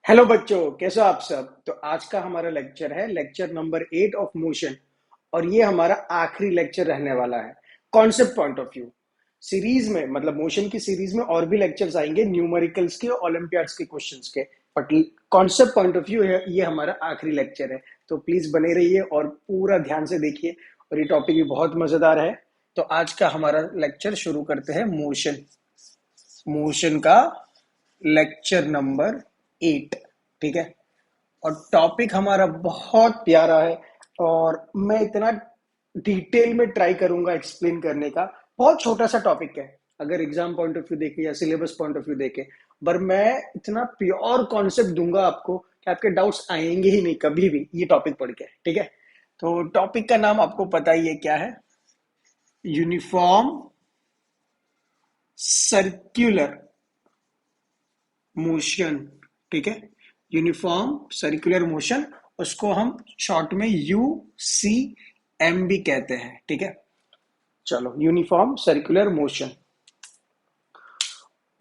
Hello बच्चों, कैसे हो आप सब। तो आज का हमारा लेक्चर है लेक्चर नंबर 8 ऑफ मोशन। और ये हमारा आखिरी लेक्चर रहने वाला है concept point of view series में। मतलब मोशन की सीरीज में और भी लेक्चर्स आएंगे न्यूमेरिकल्स के, ओलंपियाड्स के क्वेश्चंस के। But concept point of view है, ये हमारा आखिरी लेक्चर है। तो प्लीज बने रहिए और पूरा ध्यान से देखिए। और ये टॉपिक भी बहुत मजेदार है। तो आज का हमारा लेक्चर शुरू करते हैं मोशन मोशन का लेक्चर नंबर 8। ठीक है। और टॉपिक हमारा बहुत प्यारा है। और मैं इतना डिटेल में ट्राई करूंगा एक्सप्लेन करने का। बहुत छोटा सा टॉपिक है अगर एग्जाम पॉइंट ऑफ व्यू देखे या सिलेबस पॉइंट ऑफ व्यू देखे। पर मैं इतना प्योर कॉन्सेप्ट दूंगा आपको कि आपके डाउट्स आएंगे ही नहीं कभी भी ये टॉपिक पढ़ के। ठीक है। तो टॉपिक का नाम आपको पता ही है क्या है। Uniform circular motion. ठीक है। यूनिफॉर्म सर्कुलर मोशन, उसको हम शॉर्ट में यू सी एम भी कहते हैं। ठीक है। चलो, uniform circular motion.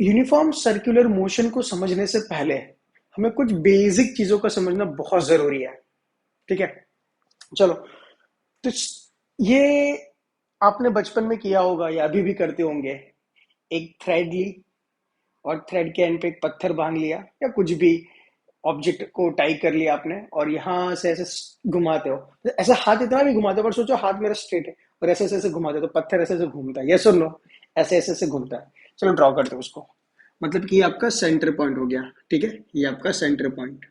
Uniform circular motion को समझने से पहले हमें कुछ बेसिक चीजों का समझना बहुत जरूरी है। ठीक है। चलो, तो ये आपने बचपन में किया होगा या अभी भी करते होंगे। एक थ्रेड ली और थ्रेड के एंड पे एक पत्थर बांध लिया या कुछ भी ऑब्जेक्ट को टाई कर लिया आपने, और यहां से ऐसे घुमाते हो। ऐसे हाथ इतना भी घुमाते हो, पर सोचो हाथ मेरा स्ट्रेट है और ऐसे ऐसे घुमाते हो तो पत्थर ऐसे ऐसे घूमता है। यस और नो? ऐसे ऐसे ऐसे घूमता है। चलो ड्रॉ करते हो उसको। मतलब कि ये आपका सेंटर पॉइंट हो गया। ठीक है, ये आपका सेंटर पॉइंट।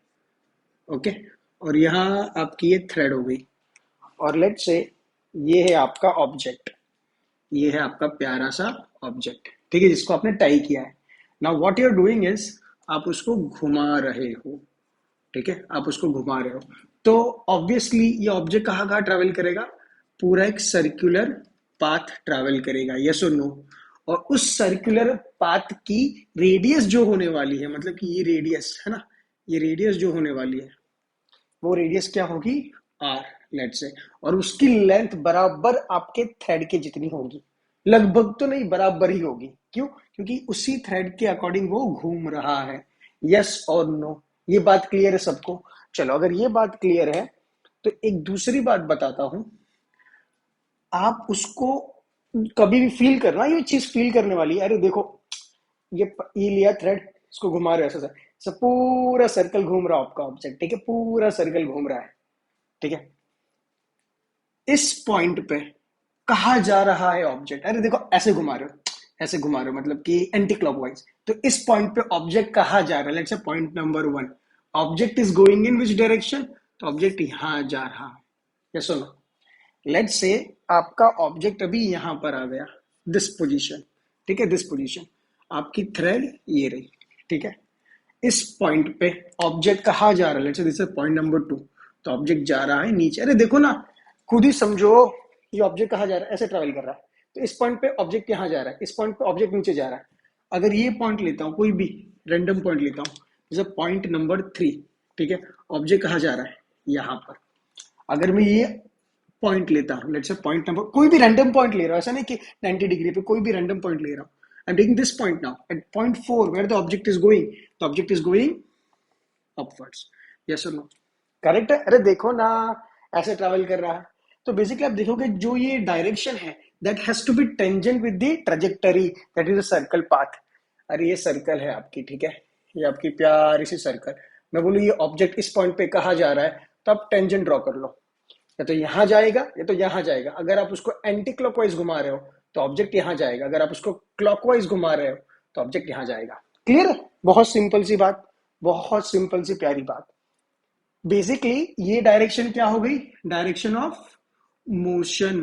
ओके। और यहाँ आपकी ये थ्रेड हो गई। और लेट से ये है आपका ऑब्जेक्ट। ये है आपका प्यारा सा ऑब्जेक्ट। ठीक है, जिसको आपने टाई किया है। Now what you are doing is, आप उसको घुमा रहे हो। ठीक है, आप उसको घुमा रहे हो। तो ऑब्वियसली ये ऑब्जेक्ट कहाँ कहाँ ट्रेवल करेगा? पूरा एक सर्कुलर पाथ ट्रेवल करेगा। यस और नो? और उस सर्कुलर पाथ की रेडियस जो होने वाली है, मतलब कि ये रेडियस है ना, ये रेडियस जो होने वाली है वो रेडियस क्या होगी? आर, लेट से। और उसकी लेंथ बराबर आपके थ्रेड के जितनी होगी। लगभग तो नहीं, बराबर ही होगी। क्यों? क्योंकि उसी थ्रेड के अकॉर्डिंग वो घूम रहा है। यस और नो? ये बात क्लियर है सबको? चलो, अगर ये बात क्लियर है तो एक दूसरी बात बताता हूं। आप उसको कभी भी फील करना, ये चीज फील करने वाली है। अरे देखो, ये लिया थ्रेड, इसको घुमा रहे हो ऐसा ऐसा, पूरा सर्कल घूम रहा है आपका ऑब्जेक्ट। ठीक है, पूरा सर्कल घूम रहा है। ठीक है। इस पॉइंट पे कहा जा रहा है ऑब्जेक्ट? अरे देखो, ऐसे घुमा रहे हो, ऐसे घुमा रहे हो, मतलब कि एंटी क्लॉकवाइज। तो इस पॉइंट पे ऑब्जेक्ट कहा जा रहा है? Let's say point number 1। Object is going in which direction? तो ऑब्जेक्ट यहां जा रहा है। या सुनो, लेट्स से आपका ऑब्जेक्ट अभी यहां पर आ गया, दिस पोजीशन। ठीक है, दिस पोजीशन। आपकी थ्रेड ये रही। ठीक है। इस पॉइंट पे ऑब्जेक्ट कहाँ जा रहा है? Let's say this is point number 2। तो ऑब्जेक्ट जा रहा है नीचे। अरे देखो ना, खुद ही समझो, ये ऑब्जेक्ट कहाँ जा रहा है? ऐसे ट्रेवल कर रहा है। तो इस पॉइंट पे ऑब्जेक्ट यहाँ जा रहा है, इस पॉइंट पे ऑब्जेक्ट नीचे जा रहा है। अगर ये पॉइंट लेता हूँ, कोई भी रैंडम पॉइंट लेता हूँ, जैसे पॉइंट नंबर 3। ठीक है, ऑब्जेक्ट कहाँ जा रहा है? यहाँ पर। अगर मैं ये पॉइंट लेता हूँ, लेट्स से पॉइंट नंबर, कोई भी रैंडम पॉइंट ले रहा हूँ, ऐसा नहीं कि 90 डिग्री पे, कोई भी रैंडम पॉइंट ले रहा हूँ। I am taking this point now at point 4 where the object is going. The object is going upwards. Yes और नो? करेक्ट है? अरे देखो ना, ऐसे ट्रैवल कर रहा है। तो बेसिकली आप देखोगे जो ये डायरेक्शन है, that has to be tangent with the trajectory, that is a circle path. अरे ये सर्कल है आपकी। ठीक है, ये आपकी प्यारी सी सर्कल। मैं बोलूँ ये ऑब्जेक्ट इस पॉइंट पे कहा जा रहा है, तो आप टेंजेंट ड्रॉ कर लो। या तो यहां जाएगा या तो यहां जाएगा। अगर आप उसको एंटी क्लॉकवाइज घुमा रहे हो तो ऑब्जेक्ट यहां जाएगा। अगर आप उसको क्लॉकवाइज घुमा रहे हो तो ऑब्जेक्ट यहां जाएगा। क्लियर है? बहुत सिंपल सी बात, बहुत सिंपल सी प्यारी बात। बेसिकली ये डायरेक्शन क्या हो गई? डायरेक्शन ऑफ मोशन,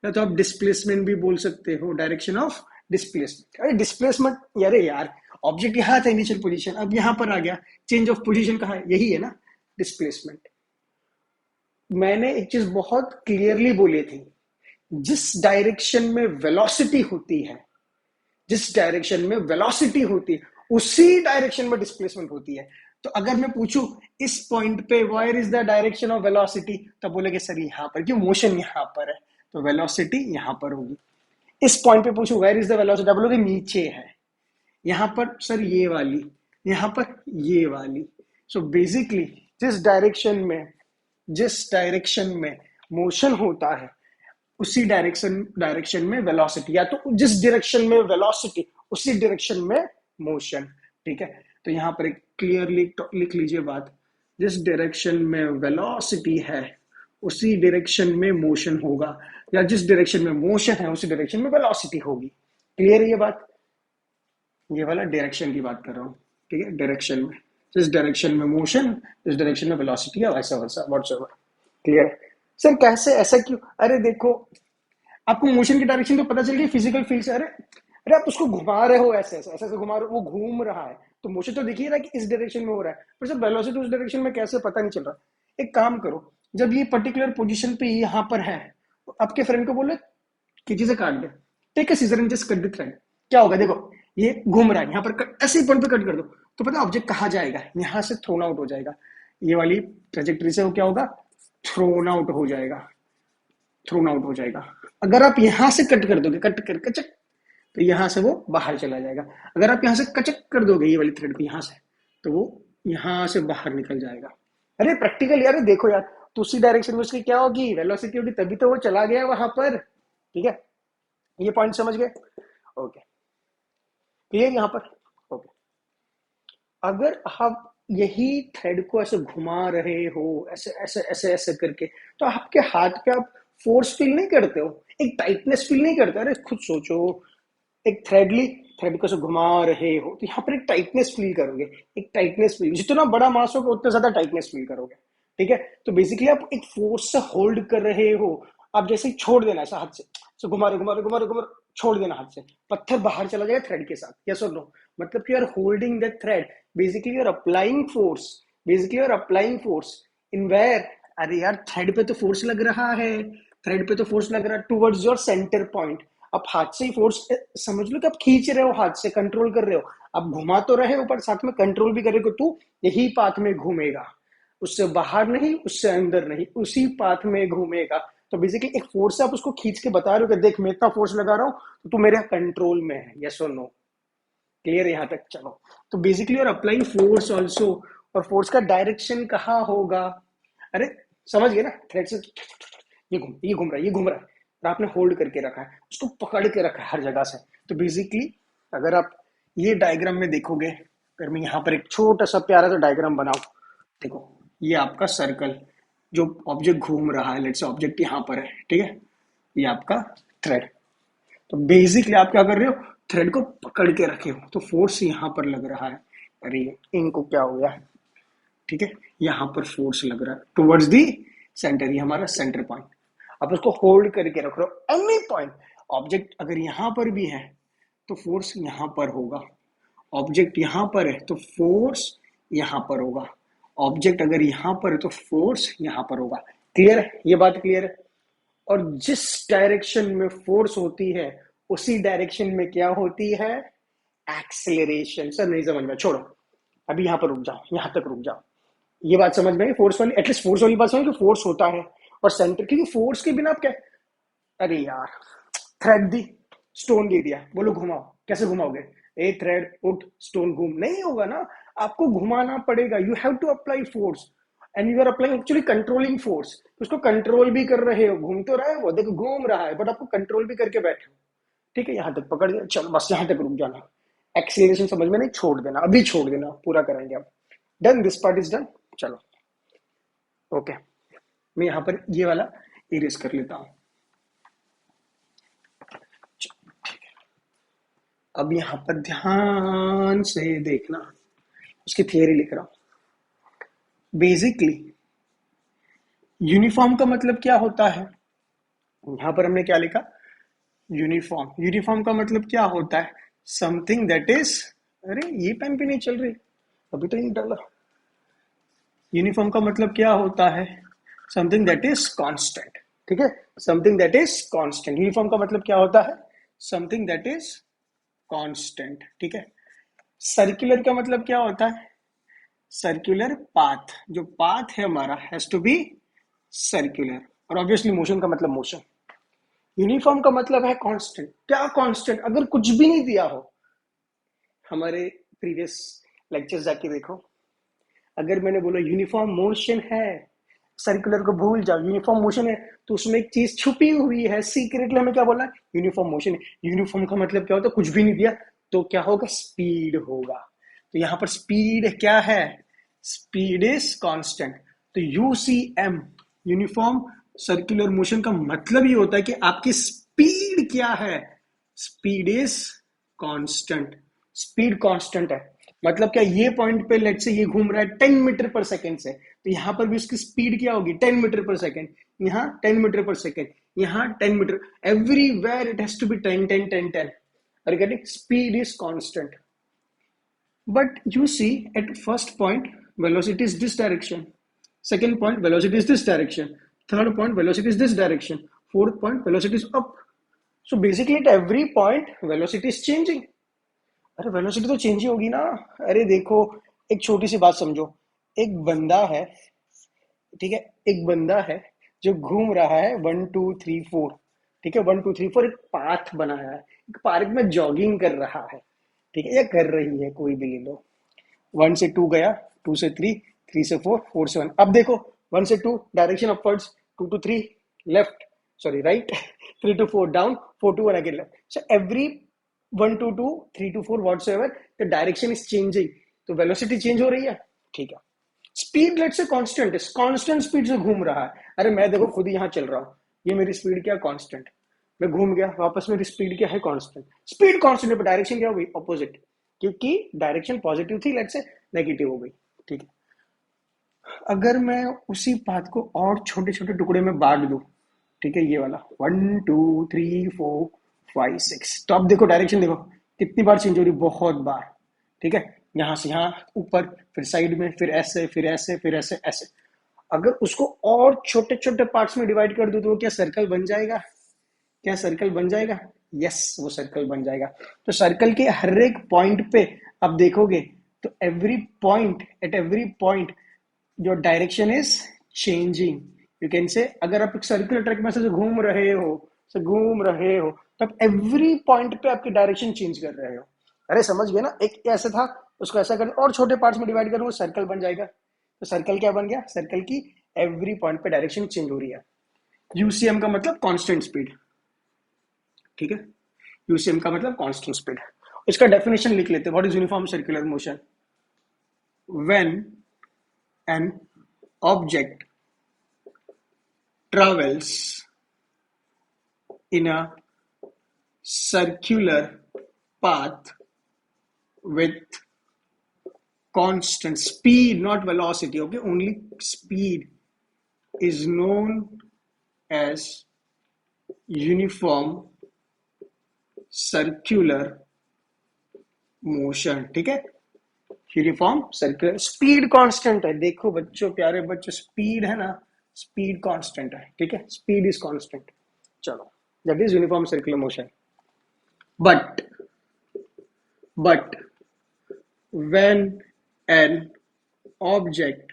या तो आप डिस्प्लेसमेंट भी बोल सकते हो, डायरेक्शन ऑफ डिस्प्लेसमेंट। अरे डिस्प्लेसमेंट, अरे यार, ऑब्जेक्ट यहां था इनिशियल पोजीशन, अब यहां पर आ गया, चेंज ऑफ पोजीशन कहा है? यही है ना डिस्प्लेसमेंट। मैंने एक चीज बहुत क्लियरली बोली थी, जिस डायरेक्शन में वेलोसिटी होती है, जिस डायरेक्शन में वेलोसिटी होती है, उसी डायरेक्शन में डिस्प्लेसमेंट होती है। तो अगर मैं पूछूं इस पॉइंट पे where is the direction of velocity, तो बोलेगे सर यहां पर, क्यों? मोशन यहां पर है, तो वेलोसिटी यहां पर होगी। इस पॉइंट पे पूछूं वेयर इज द वेलोसिटी, बोलोगे नीचे है। यहां पर सर ये वाली, यहां पर ये वाली। सो बेसिकली जिस डायरेक्शन में मोशन होता है उसी डायरेक्शन में वेलोसिटी, या तो जिस डायरेक्शन में वेलोसिटी उसी डायरेक्शन में मोशन। ठीक है, तो यहां पर एक क्लियरली लिख लीजिए बात, जिस डायरेक्शन में वेलोसिटी है उसी डायरेक्शन में मोशन होगा, या जिस डायरेक्शन में मोशन है उसी डायरेक्शन में वेलोसिटी होगी। क्लियर है ये बात? ये वाला डायरेक्शन की बात कर रहा हूँ। ठीक है, डायरेक्शन में, जिस डायरेक्शन में मोशन जिस डायरेक्शन में वेलोसिटी है वैसा वैसा व्हाटसएवर। क्लियर है सर? कैसे, ऐसा क्यों? अरे देखो, आपको मोशन की डायरेक्शन तो पता चल गई फिजिकल फील्ड से। अरे अरे आप उसको घुमा रहे हो, ऐसे ऐसे ऐसे ऐसे घुमा रहे हो, वो घूम रहा है तो मोशन तो दिख ही रहा है कि इस डायरेक्शन में हो रहा है, पर सर वेलोसिटी उस डायरेक्शन में कैसे पता नहीं चल रहा। एक काम करो, जब ये पर्टिकुलर पोजीशन पे यहाँ पर है तो आपके फ्रेंड को बोले किसी से काट दे, take a scissor and just cut the thread. क्या होगा देखो, ये घूम रहा है यहाँ पर, ऐसे ही पॉइंट पे कट कर दो तो पता है ऑब्जेक्ट कहाँ जाएगा, यहाँ से थ्रोन आउट हो जाएगा। ये वाली ट्रेजेक्टरी से वो क्या होगा, थ्रोन आउट हो जाएगा, थ्रोन आउट हो जाएगा। अगर आप यहां से कट कर दोगे, कट कर कचक, तो यहां से वो बाहर चला जाएगा। अगर आप यहां से कचक कर दोगे ये वाली थ्रेड को यहां से, तो वो यहां से बाहर निकल जाएगा। अरे प्रैक्टिकल यार, देखो यार, तो उसी डायरेक्शन में उसकी क्या होगी, वेलोसिटी होगी, तभी तो वो चला गया वहां पर। ठीक है, ये पॉइंट समझ गए? ओके, क्लियर यहाँ पर? ओके, अगर आप यही थ्रेड को ऐसे घुमा रहे हो, ऐसे ऐसे ऐसे ऐसे करके, तो आपके हाथ पे आप फोर्स फील नहीं करते हो, एक टाइटनेस फील नहीं करते? अरे खुद सोचो, एक थ्रेड को ऐसे घुमा रहे हो तो यहाँ पर एक टाइटनेस फील करोगे, एक टाइटनेस फील, जितना बड़ा मास होगा उतना ज्यादा टाइटनेस फील करोगे। ठीक है, तो बेसिकली आप एक फोर्स से होल्ड कर रहे हो। आप जैसे ही छोड़ देना ऐसा हाथ से घुमा रहे घुमा रहे घुमा रहे घुमा रहे, छोड़ देना हाथ से, पत्थर बाहर चला जाएगा थ्रेड के साथ। यस और नो? मतलब कि you are holding that thread, basically you are applying force, basically you are applying force in where, अरे यार थ्रेड पे तो फोर्स लग रहा है, थ्रेड पे तो फोर्स लग रहा है टुवर्ड्स योर सेंटर पॉइंट। आप हाथ से ही फोर्स समझ लो कि आप खींच रहे हो, हाथ से कंट्रोल कर रहे हो, आप घुमा तो रहे हो पर साथ में कंट्रोल भी कर रहे हो, तू यही पाथ में घूमेगा, उससे बाहर नहीं, उससे अंदर नहीं, उसी पाथ में घूमेगा। तो बेसिकली एक फोर्स से आप उसको खींच के बता रहे हो कि देख मैं इतना फोर्स लगा रहा हूं तो तू मेरे कंट्रोल में है। यस और नो? क्लियर यहां तक? चलो, तो बेसिकली और अप्लाइंग फोर्स ऑल्सो, और फोर्स का डायरेक्शन कहाँ होगा? अरे समझ गए ना, थ्रेड से ये घूम रहा है, ये घूम रहा है, और आपने होल्ड करके रखा है, उसको पकड़ के रखा है हर जगह से। तो बेसिकली अगर आप ये डायग्राम में देखोगे, अगर मैं यहाँ पर एक छोटा सा प्यारा सा डायग्राम बनाऊं, देखो ये आपका सर्कल, जो ऑब्जेक्ट घूम रहा है, लेट्स से ऑब्जेक्ट यहाँ पर है, ठीक है, ये आपका थ्रेड। तो बेसिकली आप क्या कर रहे हो, थ्रेड को पकड़ के रखे हो, तो फोर्स यहाँ पर लग रहा है। अरे इनको क्या हो गया, ठीक है, यहाँ पर फोर्स लग रहा है टुवर्ड्स दी सेंटर, ये हमारा सेंटर पॉइंट। आप उसको होल्ड करके रख रहे हो एनी पॉइंट। ऑब्जेक्ट अगर यहाँ पर भी है तो फोर्स यहाँ पर होगा, ऑब्जेक्ट यहाँ पर है तो फोर्स यहाँ पर होगा, ऑब्जेक्ट अगर यहाँ पर है तो फोर्स यहाँ पर होगा। क्लियर है ये बात? क्लियर है? और जिस डायरेक्शन में फोर्स होती है उसी डायरेक्शन में क्या होती है, एक्सेलरेशन। सर नहीं समझ में, छोड़ो, अभी यहाँ पर रुक जाओ, यहाँ तक रुक जाओ। ये बात समझ में आई फोर्स वाली, एटलीस्ट फोर्स वाली बात समझ कि फोर्स होता है और सेंटर, क्योंकि फोर्स के बिना आप क्या, अरे यार थ्रेड दी, स्टोन दे दिया, बोलो घुमाओ, कैसे घुमाओगे? ए थ्रेड उठ, स्टोन घूम, नहीं होगा ना, आपको घुमाना पड़ेगा। You have to apply force and you are applying actually controlling force. उसको कंट्रोल भी कर रहे हो, घूम तो रहा है वो, देखो घूम रहा है, बट आपको कंट्रोल भी करके बैठे हो। ठीक है, यहाँ तक पकड़ दिया, चलो बस यहाँ तक रुक जाना, एक्सीलरेशन समझ में नहीं, छोड़ देना, अभी छोड़ देना, पूरा करेंगे अब। Done, this part is done. चलो ओके, मैं यहाँ पर ये वाला इरेज कर लेता हूँ। अब यहाँ पर ध्यान से देखना, उसकी थियरी लिख रहा हूँ। बेसिकली यूनिफॉर्म का मतलब क्या होता है, यहाँ पर हमने क्या लिखा, यूनिफॉर्म। यूनिफॉर्म का मतलब क्या होता है, समथिंग दैट इज, अरे ये पेन भी नहीं चल रही, अभी तो नहीं डाला। यूनिफॉर्म का मतलब क्या होता है, समथिंग दैट इज कांस्टेंट। ठीक है, something that is constant. Uniform का मतलब क्या होता है, समथिंग दैट इज कांस्टेंट। ठीक है, सर्कुलर का मतलब क्या होता है, सर्कुलर पाथ, जो पाथ है हमारा हैज टू बी सर्कुलर, और ऑब्वियसली मोशन का मतलब मोशन। यूनिफॉर्म का मतलब है कांस्टेंट। क्या कांस्टेंट? अगर कुछ भी नहीं दिया हो, हमारे प्रीवियस लेक्चर जाके देखो, अगर मैंने बोला यूनिफॉर्म मोशन है, सर्कुलर को भूल जाओ, यूनिफॉर्म मोशन है, तो उसमें एक चीज छुपी हुई है, सीक्रेटली हमें क्या बोला, यूनिफॉर्म मोशन है। यूनिफॉर्म का मतलब क्या होता है, कुछ भी नहीं दिया तो क्या होगा, स्पीड होगा। तो यहां पर स्पीड क्या है, स्पीड इज कांस्टेंट। तो यूसीएम, यूनिफॉर्म सर्कुलर मोशन का मतलब ये होता है कि आपकी स्पीड क्या है, speed is constant. Speed constant है मतलब क्या, ये पॉइंट पे लेट से ये घूम रहा है 10 मीटर पर सेकेंड से, तो यहां पर भी उसकी स्पीड क्या होगी, 10 मीटर पर सेकेंड, यहाँ 10 मीटर पर सेकेंड, यहाँ 10 metre, everywhere it has to be 10 10 10 10। Are you getting, speed is constant. But you see, at first point, velocity is this direction. Second point, velocity is this direction. Third point, velocity is this direction. Fourth point, velocity is up. So basically, at every point, velocity is changing. अरे velocity तो change ही होगी ना। अरे देखो, एक छोटी सी बात समझो, एक बंदा है, ठीक है, एक बंदा है जो घूम रहा है 1 2 3 4, ठीक है, 1 2 3 4 एक पाथ बनाया है, एक पार्क में जॉगिंग कर रहा है, ठीक है, या कर रही है, कोई भी ले लो। 1 से 2 गया, 2 से 3, 3 से 4, 4 से 1। अब देखो, 1 से 2 direction upwards, 2 to 3 left, sorry right, 3 to 4 down, 4 to 1 again left. So every 1 to 2, 3 to 4 whatsoever the direction is changing, तो वेलोसिटी चेंज हो रही है, ठीक है। स्पीड लेट से कांस्टेंट है, कांस्टेंट स्पीड से घूम रहा है। अरे मैं देखो खुद यहाँ चल रहा हूँ, ये मेरी स्पीड क्या, कांस्टेंट। मैं घूम गया वापस, मेरी स्पीड क्या है, कांस्टेंट। स्पीड कांस्टेंट है पर डायरेक्शन क्या हो गई, ऑपोजिट, क्योंकि डायरेक्शन पॉजिटिव थी, लेट से नेगेटिव हो गई, ठीक है। अगर मैं उसी पाथ को और छोटे छोटे टुकड़े में बांट दूं, ठीक है, ये वाला 1 2 3 4 5 6, तो अब देखो डायरेक्शन देखो कितनी बार चेंज हो रही, बहुत बार, ठीक है। यहां से यहां ऊपर, फिर साइड में, फिर ऐसे, फिर ऐसे, फिर ऐसे, ऐसे। अगर उसको और छोटे छोटे पार्ट्स में डिवाइड कर दो तो वो क्या सर्कल बन जाएगा, क्या सर्कल बन जाएगा, यस वो सर्कल बन जाएगा। तो सर्कल के हर एक पॉइंट पे आप देखोगे तो every point, at every point your direction is changing. You can से, अगर आप एक सर्कुलर ट्रैक में से घूम रहे हो, से घूम रहे हो, तो आप एवरी पॉइंट पे आपकी डायरेक्शन चेंज कर रहे हो। अरे समझ गए ना, एक ऐसा था, उसको ऐसा कर और छोटे पार्ट्स में डिवाइड करो, वो सर्कल बन जाएगा। तो सर्कल क्या बन गया, सर्कल की एवरी पॉइंट पे डायरेक्शन चेंज हो रही है। यूसीएम का मतलब कांस्टेंट स्पीड, ठीक है, यूसीएम का मतलब कांस्टेंट स्पीड। इसका डेफिनेशन लिख लेते हैं, what is uniform circular motion. When an object travels in a circular path with constant speed, not velocity, okay, only speed, is known as uniform circular motion, ठीक है। Uniform circular, speed constant है, देखो बच्चों, प्यारे बच्चों, speed है ना, speed constant है, ठीक है, स्पीड इज कांस्टेंट। चलो, that is uniform circular motion. But but when an object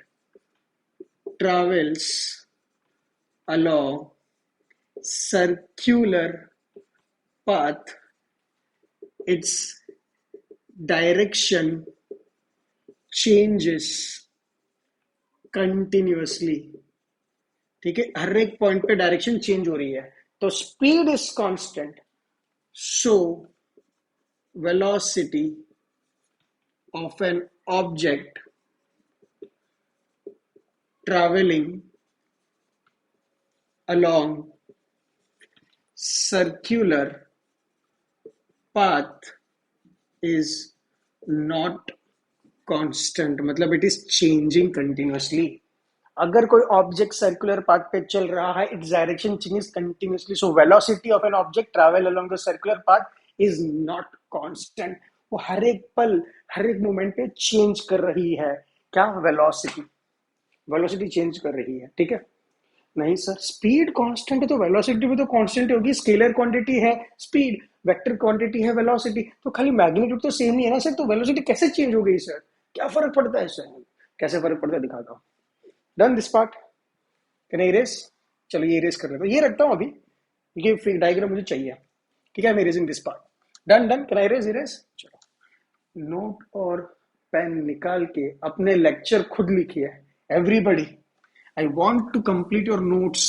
travels along circular path, its direction changes continuously, ठीक है, हर एक पॉइंट पे डायरेक्शन चेंज हो रही है। तो speed is constant, so velocity of an object traveling along circular path is not constant, मतलब it is changing continuously। अगर कोई ऑब्जेक्ट सर्कुलर पाथ पे चल रहा है, its direction changes continuously, so velocity of an object travel along the circular path is not constant. वो हर एक पल, हर एक मोमेंट पे चेंज कर रही है, क्या, वेलोसिटी, वेलोसिटी चेंज कर रही है, ठीक है। नहीं सर, स्पीड कांस्टेंट है तो वेलोसिटी भी तो कांस्टेंट होगी, स्केलर क्वांटिटी है स्पीड, वेक्टर क्वांटिटी है वेलोसिटी, तो खाली मैग्नीट्यूड तो सेम ही है ना सर, तो वेलोसिटी कैसे चेंज हो गई सर, क्या फर्क पड़ता है सर, कैसे फर्क पड़ता है दिखाता हूँ। Done this part, can I erase, चलो ये इरेज कर लेता हूँ, ये रखता हूँ अभी, क्योंकि डायग्राम मुझे चाहिए, ठीक है, I am erasing this part. Done done, can I erase, erase, चलो नोट और पेन निकाल के अपने लेक्चर खुद लिखिए। Everybody, I want to complete your notes.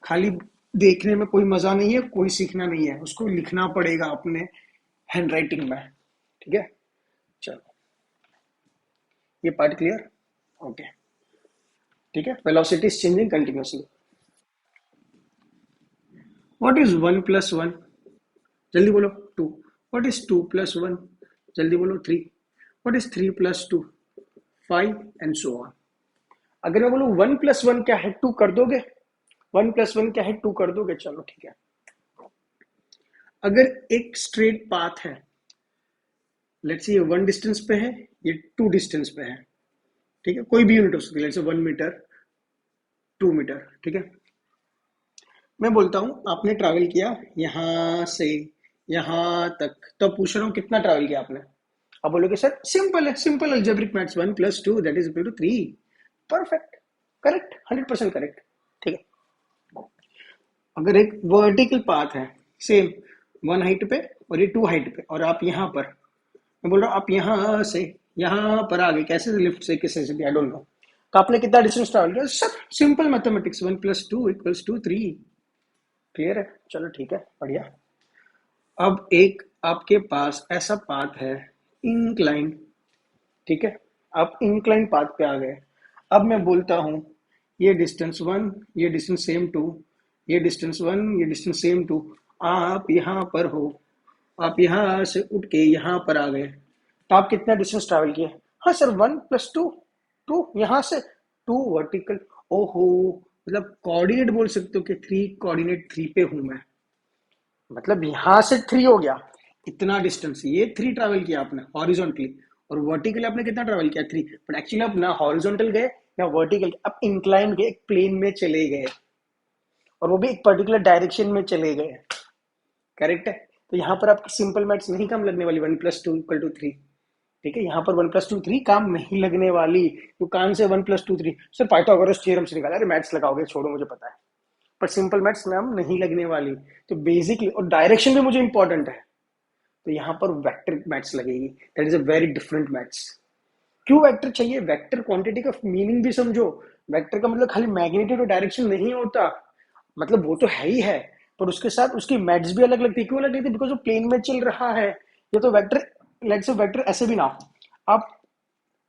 खाली देखने में कोई मजा नहीं है, कोई सीखना नहीं है, उसको लिखना पड़ेगा अपने हैंड राइटिंग में। ठीक है, चलो ये पार्ट क्लियर? ओके, ठीक है। Velocity is changing continuously. What is 1 + 1? जल्दी बोलो। 2। What is 2 + 1? जल्दी बोलो। 3। What is 3 + 2? 5 and so on. अगर मैं बोलूं 1 + 1 क्या है, 2 कर दोगे? 1 + 1 क्या है, 2 कर दोगे? चलो ठीक है। अगर एक स्ट्रेट पाथ है, लेट्स से ये 1 डिस्टेंस पे है, ये 2 डिस्टेंस पे है, ठीक है, कोई भी यूनिट हो सकती है, लेट्स से 1 मीटर, 2 मीटर, ठीक है। मैं बोलता हूं आपने ट्रैवल किया यहां से यहां तक, तो पूछ रहा हूं कितना ट्रैवल किया आपने। आप बोलोगे सर सिंपल है, simple algebraic maths, 1 + 2 that is equal to 3। Perfect, correct, 100% correct, ठीक है। अगर एक वर्टिकल पाथ है, सेम 1 हाइट पे और ये 2 हाइट पे, और आप यहाँ पर, मैं बोल रहा हूँ आप यहाँ से यहाँ पर आ गए, कैसे, लिफ्ट से, किसी से भी, आई डोंट नो। तो आपने कितना डिस्टेंस ट्रैवल किया? Sir simple mathematics, 1 + 2 = 3। क्लियर है? चलो ठीक है, बढ़िया। अब एक आपके पास ऐसा पाथ है इंक्लाइन, ठीक है, आप इंक्लाइन पाथ पे आ गए। अब मैं बोलता हूं ये डिस्टेंस 1, ये डिस्टेंस सेम 2, ये डिस्टेंस 1, ये डिस्टेंस सेम 2, आप यहां पर हो, आप यहां से उठ के यहां पर आ गए, तो आप कितना डिस्टेंस ट्रैवल किए? हाँ सर 1 + 2, 2 यहां से, 2 वर्टिकल। ओहो, मतलब कोऑर्डिनेट बोल सकते हो कि 3 कोऑर्डिनेट 3 पे हूं मैं, मतलब यहां से 3 हो गया, इतना डिस्टेंस, ये 3 ट्रैवल किया आपने हॉरिजॉन्टली, और वर्टिकली आपने कितना ट्रैवल किया? 3। बट एक्चुअली आप ना हॉरिजॉन्टल गए ना वर्टिकल, आप इंक्लाइन गए, एक प्लेन में चले गए, और वो भी एक पर्टिकुलर डायरेक्शन में चले गए। करेक्ट है? तो यहाँ पर आपकी सिंपल मैथ्स नहीं काम लगने वाली, 1 + 2 = 3। ठीक है, यहाँ पर 1 + 2 = 3 काम नहीं लगने वाली। तो कान से 1 + 2 = 3, सर पाइथागोरस थ्योरम से निकाला। अरे मैथ्स लगाओगे, छोड़ो, मुझे पता है, पर सिंपल मैथ्स नाम नहीं लगने वाली। तो बेसिकली, और डायरेक्शन भी मुझे इंपॉर्टेंट है, तो यहाँ पर वेक्टर मैथ्स लगेगी। That is a very different maths. क्यों वेक्टर चाहिए? वेक्टर क्वांटिटी का मीनिंग भी समझो। वेक्टर का मतलब खाली मैग्नीट्यूड और डायरेक्शन नहीं होता, मतलब वो तो है ही है, पर उसके साथ उसकी मैथ्स भी अलग लगती है। क्यों अलग लगती है? बिकॉज वो प्लेन में चल रहा है। ये तो वेक्टर, लेट्स से वेक्टर ऐसे भी ना हो, आप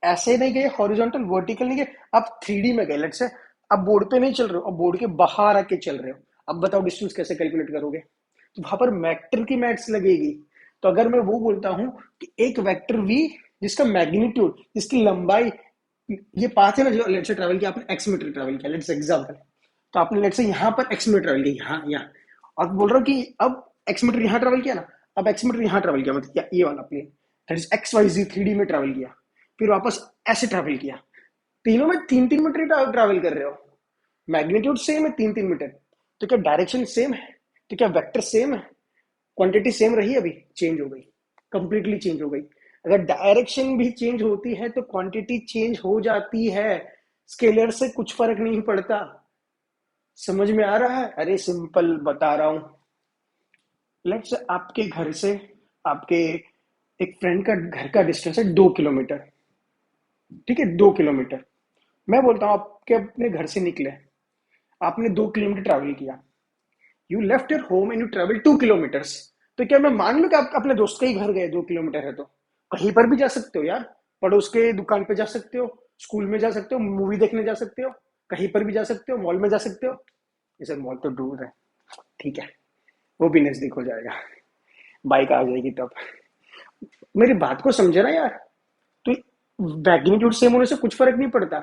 ऐसे नहीं गए हॉरिजॉन्टल वर्टिकल नहीं गए, आप 3D में गए, लेट्स से आप बोर्ड पे नहीं चल रहे हो, आप बोर्ड के बाहर आके चल रहे हो, अब बताओ डिस्टेंस कैसे कैलकुलेट करोगे? तो वहां पर वेक्टर की मैथ्स लगेगी। तो अगर मैं वो बोलता हूं कि एक वेक्टर वी जिसका मैग्नीट्यूड, जिसकी लंबाई, ये पाथ है ना जो लेट्स से ट्रैवल किया आपने, एक्स मीटर ट्रैवल किया, लेट्स एग्जांपल, तो आपने लेट्स से यहाँ पर एक्स मीटर ट्रैवल किया, यहाँ, और बोल रहा हूँ कि अब एक्स मीटर यहाँ ट्रैवल किया ना, अब एक्स मीटर यहाँ ट्रैवल किया, मतलब ये वाला plane, that is X Y Z 3D में ट्रैवल किया, फिर वापस ऐसे ट्रैवल किया, तीनों में 3-3 मीटर ट्रैवल कर रहे हो, मैग्नीट्यूड सेम है, 3-3 मीटर, तो क्या डायरेक्शन सेम है? तो क्या वेक्टर सेम है? क्वांटिटी सेम रही? अभी चेंज हो गई, कंप्लीटली चेंज हो गई। अगर डायरेक्शन भी चेंज होती है तो क्वांटिटी चेंज हो जाती है, स्केलर से कुछ फर्क नहीं पड़ता। समझ में आ रहा है? अरे सिंपल बता रहा हूं। लेट्स आपके घर से आपके एक फ्रेंड का घर का डिस्टेंस है 2 किलोमीटर, ठीक है, 2 किलोमीटर। मैं बोलता हूं आपके अपने घर से निकले, आपने 2 किलोमीटर ट्रैवल किया, you left your home and you travel 2 kilometres. तो क्या मैं मान लू कि आप अपने दोस्त के ही घर गए? 2 किलोमीटर है तो कहीं पर भी जा सकते हो यार, पड़ोस के दुकान पे जा सकते हो, स्कूल में जा सकते हो, मूवी देखने जा सकते हो, कहीं पर भी जा सकते हो, मॉल में जा सकते हो। ये सर मॉल तो दूर है, ठीक है, वो भी नजदीक हो जाएगा, बाइक आ जाएगी तब। मेरी बात को समझे ना यार? तो मैग्नीट्यूड सेम होने से कुछ फर्क नहीं पड़ता,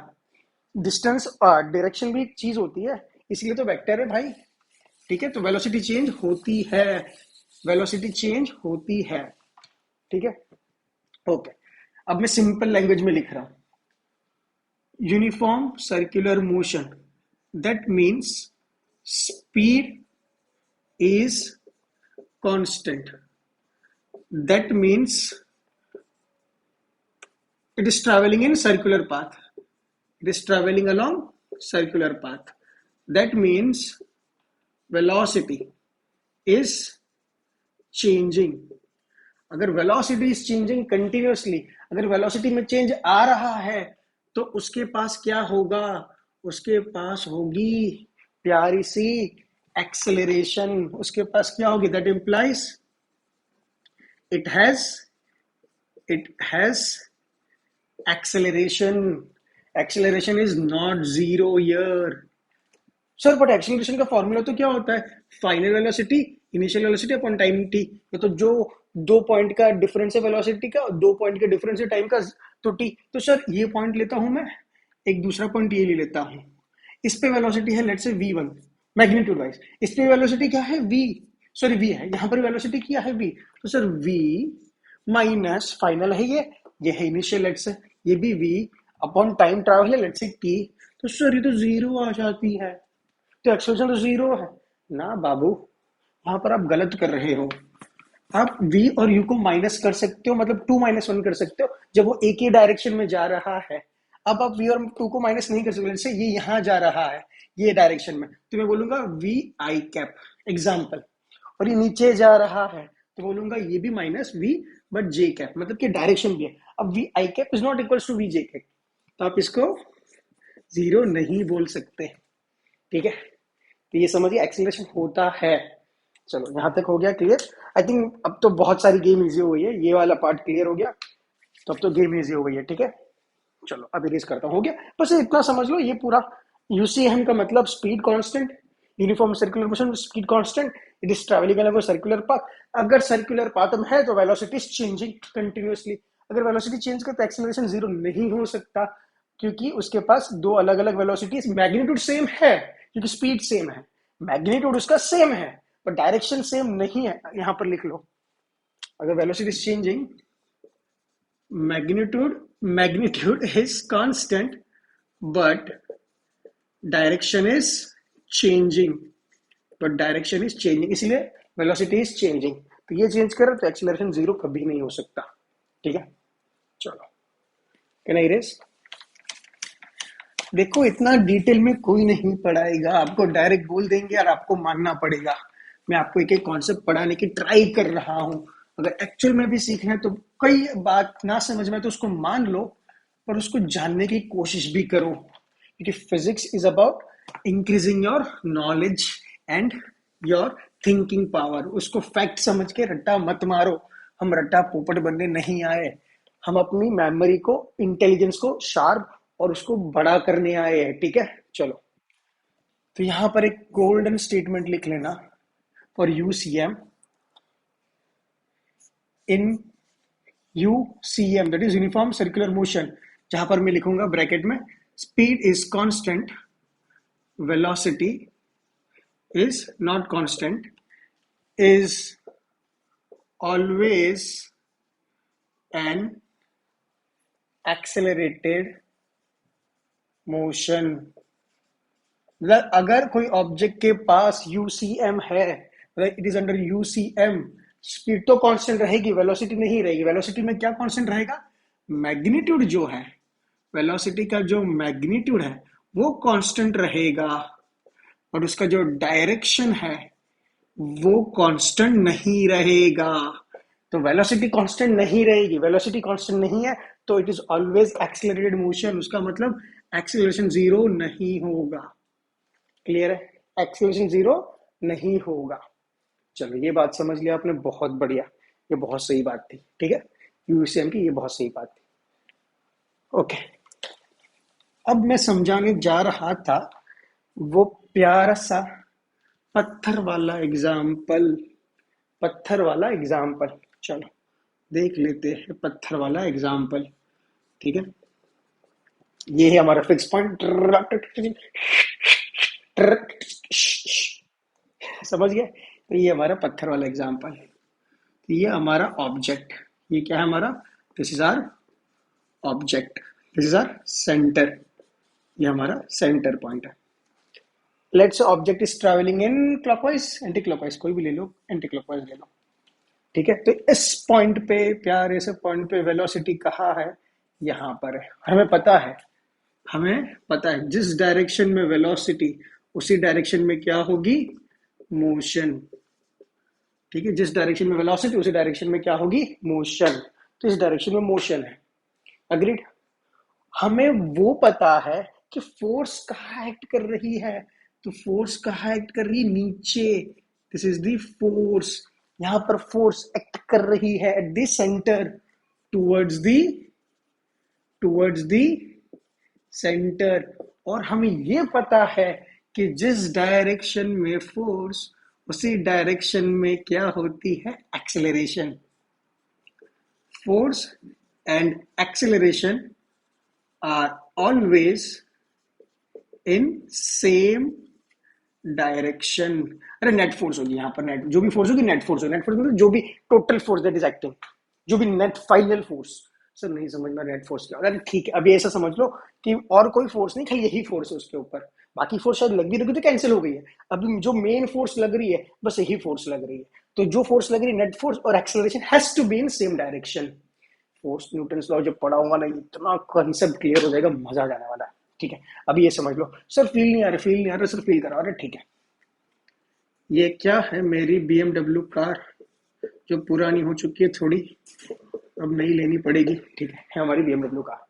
डिस्टेंस डायरेक्शन भी एक चीज होती है, इसलिए तो वेक्टर है भाई। ठीक है, तो वेलोसिटी चेंज होती है, वेलोसिटी चेंज होती है, ठीक है, ओके। अब मैं सिंपल लैंग्वेज में लिख रहा हूं, uniform circular motion, that means speed is constant, that means it is traveling in circular path, it is traveling along circular path, that means velocity is changing। अगर वेलोसिटी इज चेंजिंग कंटिन्यूअसली, अगर velocity में change आ रहा है तो उसके पास क्या होगा, उसके पास होगी प्यारी सी एक्सेलरेशन, उसके पास क्या होगी, that implies it has it has acceleration, acceleration is not zero year. Sir but acceleration का फॉर्मूला तो क्या होता है, final velocity initial velocity upon time T, ये तो जो दो पॉइंट का डिफरेंस है वेलोसिटी का, दो पॉइंट के डिफरेंस है टाइम का, तो टी, तो सर ये पॉइंट लेता हूं मैं, एक दूसरा पॉइंट ये ले लेता हूं, इस पे वेलोसिटी है let's say v1 magnitude wise, इस पे वेलोसिटी क्या है v, सॉरी v है, यहां पर वेलोसिटी क्या है v, तो सर v माइनस फाइनल है ये है इनिशियल लेट्स से, ये भी v अपॉन टाइम ट्रैवल है लेट्स से t, तो सर ये तो जीरो आ जाती है, तो एक्सेलरेशन तो जीरो है ना बाबू, वहां पर आप गलत कर रहे हो। आप v और u को माइनस कर सकते हो, मतलब 2 - 1 कर सकते हो जब वो एक ही डायरेक्शन में जा रहा है। अब आप v और 2 को माइनस नहीं कर सकते, जैसे ये यहां जा रहा है ये डायरेक्शन में, तो मैं बोलूंगा v i कैप एग्जाम्पल, और ये नीचे जा रहा है तो बोलूंगा ये भी minus v but j cap, मतलब कि डायरेक्शन भी है। अब v i cap is not equal to v j cap, तो आप इसको जीरो नहीं बोल सकते, ठीक है। तो ये समझिए एक्सीलरेशन होता है। चलो यहां तक हो गया क्लियर, आई थिंक अब तो बहुत सारी गेम इजी हो गई है, ये वाला पार्ट क्लियर हो गया, तो अब तो गेम इजी हो गई है, ठीक है। चलो अब इरेज करता हूँ, हो गया, बस इतना समझ लो, ये पूरा यूसीएम का मतलब speed constant, uniform circular motion speed constant, it is travelling along circular path, अगर सर्कुलर पाथ में है तो वेलोसिटी इज चेंजिंग कंटिन्यूअसली, अगर वेलोसिटी चेंज करे तो एक्सेलरेशन जीरो नहीं हो सकता, क्योंकि उसके पास दो अलग अलग वेलोसिटीज, मैग्नीट्यूड सेम है क्योंकि स्पीड सेम है, मैग्नीट्यूड उसका सेम है पर डायरेक्शन सेम नहीं है, यहां पर लिख लो, अगर velocity is changing magnitude is constant but direction is changing, इसलिए velocity is changing, तो ये चेंज करे तो एक्सीलरेशन जीरो कभी नहीं हो सकता, ठीक है। चलो कैन आई रेस, देखो इतना डिटेल में कोई नहीं पढ़ाएगा आपको, डायरेक्ट बोल देंगे और आपको मानना पड़ेगा, मैं आपको एक एक कॉन्सेप्ट पढ़ाने की ट्राई कर रहा हूं, अगर एक्चुअल में भी सीखना है तो कई बात ना समझ में तो उसको मान लो, पर उसको जानने की कोशिश भी करो, क्योंकि physics is about increasing your knowledge and your thinking power, उसको फैक्ट समझ के रट्टा मत मारो, हम रट्टा पोपट बनने नहीं आए, हम अपनी मेमोरी को, इंटेलिजेंस को शार्प और उसको बड़ा करने आए हैं, ठीक है। चलो तो यहां पर एक गोल्डन स्टेटमेंट लिख लेना for UCM, in UCM that is uniform circular motion, जहां पर मैं लिखूंगा ब्रैकेट में speed is constant, velocity is not constant, is always an accelerated motion, मतलब अगर कोई ऑब्जेक्ट के पास यूसीएम है, it is under UCM, speed तो कांस्टेंट रहेगी, वेलोसिटी नहीं रहेगी, वेलोसिटी में क्या कांस्टेंट रहेगा, मैग्नीट्यूड जो है, वेलोसिटी का जो मैग्नीट्यूड है वो कांस्टेंट रहेगा, और उसका जो डायरेक्शन है वो कांस्टेंट नहीं रहेगा, तो वेलोसिटी कांस्टेंट नहीं रहेगी, वेलोसिटी कांस्टेंट नहीं है तो it is always accelerated motion, उसका मतलब एक्सीलरेशन जीरो नहीं होगा, क्लियर है, एक्सीलरेशन जीरो नहीं होगा। चलो ये बात समझ लिया आपने, बहुत बढ़िया, ये बहुत सही बात थी, ठीक है, यूसीएम की ये बहुत सही बात थी, ओके। अब मैं समझाने जा रहा था वो प्यारा सा पत्थर वाला एग्जाम्पल, पत्थर वाला एग्जाम्पल, चलो देख लेते हैं पत्थर वाला एग्जाम्पल, ठीक है। ये है हमारा फिक्स पॉइंट, समझ गए, तो ये हमारा पत्थर वाला एग्जाम्पल, तो ये हमारा ऑब्जेक्ट, ये क्या है हमारा, this is our object, this is our centre, ये हमारा सेंटर पॉइंट है, let's object is travelling in clockwise anti clockwise, कोई भी ले लो, एंटी क्लॉकवाइज ले लो, ठीक है। तो इस पॉइंट पे, प्यारे से पॉइंट पे वेलोसिटी कहाँ है, यहां पर है, हमें पता है, हमें पता है जिस डायरेक्शन में वेलोसिटी उसी डायरेक्शन में क्या होगी, मोशन, ठीक है, जिस डायरेक्शन में वेलोसिटी उसी डायरेक्शन में क्या होगी, मोशन, तो इस डायरेक्शन में मोशन है, अग्रीड। हमें वो पता है कि फोर्स कहाँ एक्ट कर रही है, तो फोर्स कहाँ एक्ट कर रही है, नीचे। दिस इज द फोर्स, यहां पर फोर्स एक्ट कर रही है at the centre, towards the towards the centre. और हमें ये पता है कि जिस डायरेक्शन में फोर्स, उसी डायरेक्शन में क्या होती है, acceleration. Force and acceleration are always in same direction. अरे नेट फोर्स होगी यहाँ पर, नेट जो भी फोर्स होगी नेट फोर्स होगी। नेट फोर्स मतलब जो भी total force that is acting, जो भी नेट फाइनल फोर्स। सर नहीं समझ में नेट फोर्स क्या, अरे ठीक है अभी ऐसा समझ लो कि और कोई फोर्स नहीं, खाली यही फोर्स है उसके ऊपर, बाकी फोर्स शायद लग भी रही तो कैंसिल हो गई है। अभी जो मेन फोर्स लग रही है बस यही फोर्स लग रही है, तो जो फोर्स लग रही है नेट फोर्स और acceleration has to be in same direction. Force Newton's law जब पढ़ा होगा ना, इतना कॉन्सेप्ट क्लियर हो जाएगा, मजा आ जाने वाला है। ठीक है अभी ये समझ लो। सर फील नहीं आ रहा, फील नहीं आ रहा सर, फील करा रहे, ठीक है। ये क्या है, मेरी BMW कार जो पुरानी हो चुकी है थोड़ी, अब नई लेनी पड़ेगी। ठीक है हमारी BMW कार।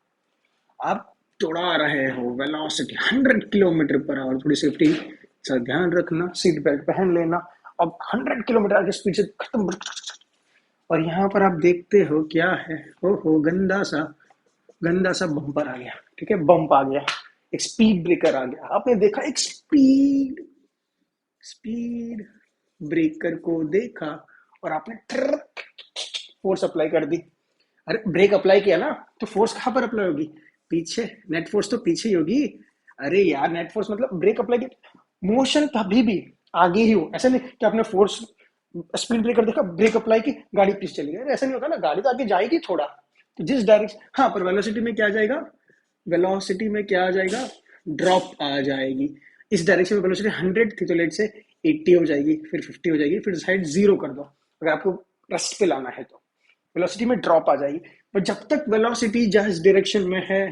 आप दौड़ा रहे हो वेलोसिटी 100 किलोमीटर पर आवर, थोड़ी सेफ्टी का ध्यान रखना, सीट बेल्ट पहन लेना। अब 100 किलोमीटर की स्पीड से खत्म, और यहाँ पर आप देखते हो क्या है, हो गंदा सा बम्पर आ गया। ठीक है बम्प आ गया, एक स्पीड ब्रेकर आ गया। आपने देखा एक स्पीड स्पीड ब्रेकर को देखा, और आपने फोर्स अप्लाई कर दी। अरे ब्रेक अप्लाई किया ना, तो फोर्स कहाँ पर अप्लाई होगी, पीछे। नेट फोर्स तो पीछे ही होगी। अरे यार नेट फोर्स मतलब ब्रेक अप्लाई की, मोशन कभी भी आगे ही हो। ऐसा नहीं कि आपने फोर्स स्पीड ब्रेकर देखा, ब्रेक अप्लाई की, गाड़ी पीछे चली गई, ऐसा नहीं होता ना, गाड़ी तो आगे जाएगी थोड़ा। तो जिस डायरेक्शन, हाँ पर वेलोसिटी में क्या आ जाएगा, वेलोसिटी में क्या आ जाएगा, ड्रॉप आ जाएगी। इस डायरेक्शन में वेलोसिटी 100 थी तो लेट से 80 हो जाएगी, फिर 50 हो जाएगी, फिर साइड 0 कर दो अगर आपको रेस्ट पे लाना है तो वेलोसिटी में ड्रॉप आ जाएगी। पर जब तक वेलोसिटी जिस डायरेक्शन में है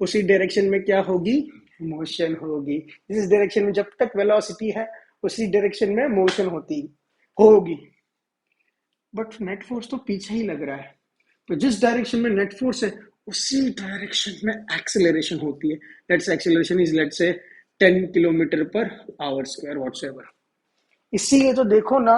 उसी डायरेक्शन में क्या होगी, मोशन होगी। जिस डायरेक्शन में जब तक वेलोसिटी है उसी डायरेक्शन में मोशन होगी। बट नेट फोर्स तो पीछे ही लग रहा है, तो जिस डायरेक्शन में नेट फोर्स है उसी डायरेक्शन में एक्सेलरेशन होती है। Let's acceleration is let's say 10 kilometre per hour square व्हाटसएवर। इसीलिए तो देखो ना,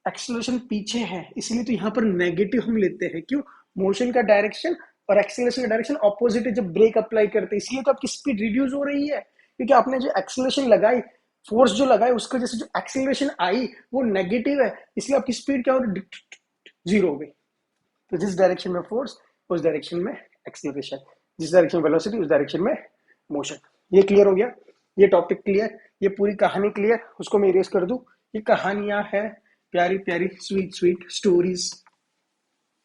एक्सेलरेशन पीछे है, इसीलिए तो यहाँ पर नेगेटिव हम लेते हैं। क्यों, मोशन का डायरेक्शन और एक्सेलरेशन का डायरेक्शन ऑपोजिट है जब ब्रेक अप्लाई करते हैं, इसलिए तो आपकी स्पीड रिड्यूस हो रही है, क्योंकि आपने जो एक्सेलरेशन लगाई, फोर्स जो लगाई, उसकी वजह से जो एक्सेलरेशन आई वो नेगेटिव है, इसलिए आपकी स्पीड क्या हो रही, 0 हो गई। तो जिस डायरेक्शन में फोर्स उस डायरेक्शन में एक्सेलरेशन, जिस डायरेक्शन में वेलोसिटी उस डायरेक्शन में मोशन। ये क्लियर हो गया, ये टॉपिक क्लियर, ये पूरी कहानी क्लियर। उसको मैं इरेज कर दूं, ये कहानियां हैं प्यारी प्यारी स्वीट स्वीट स्टोरीज,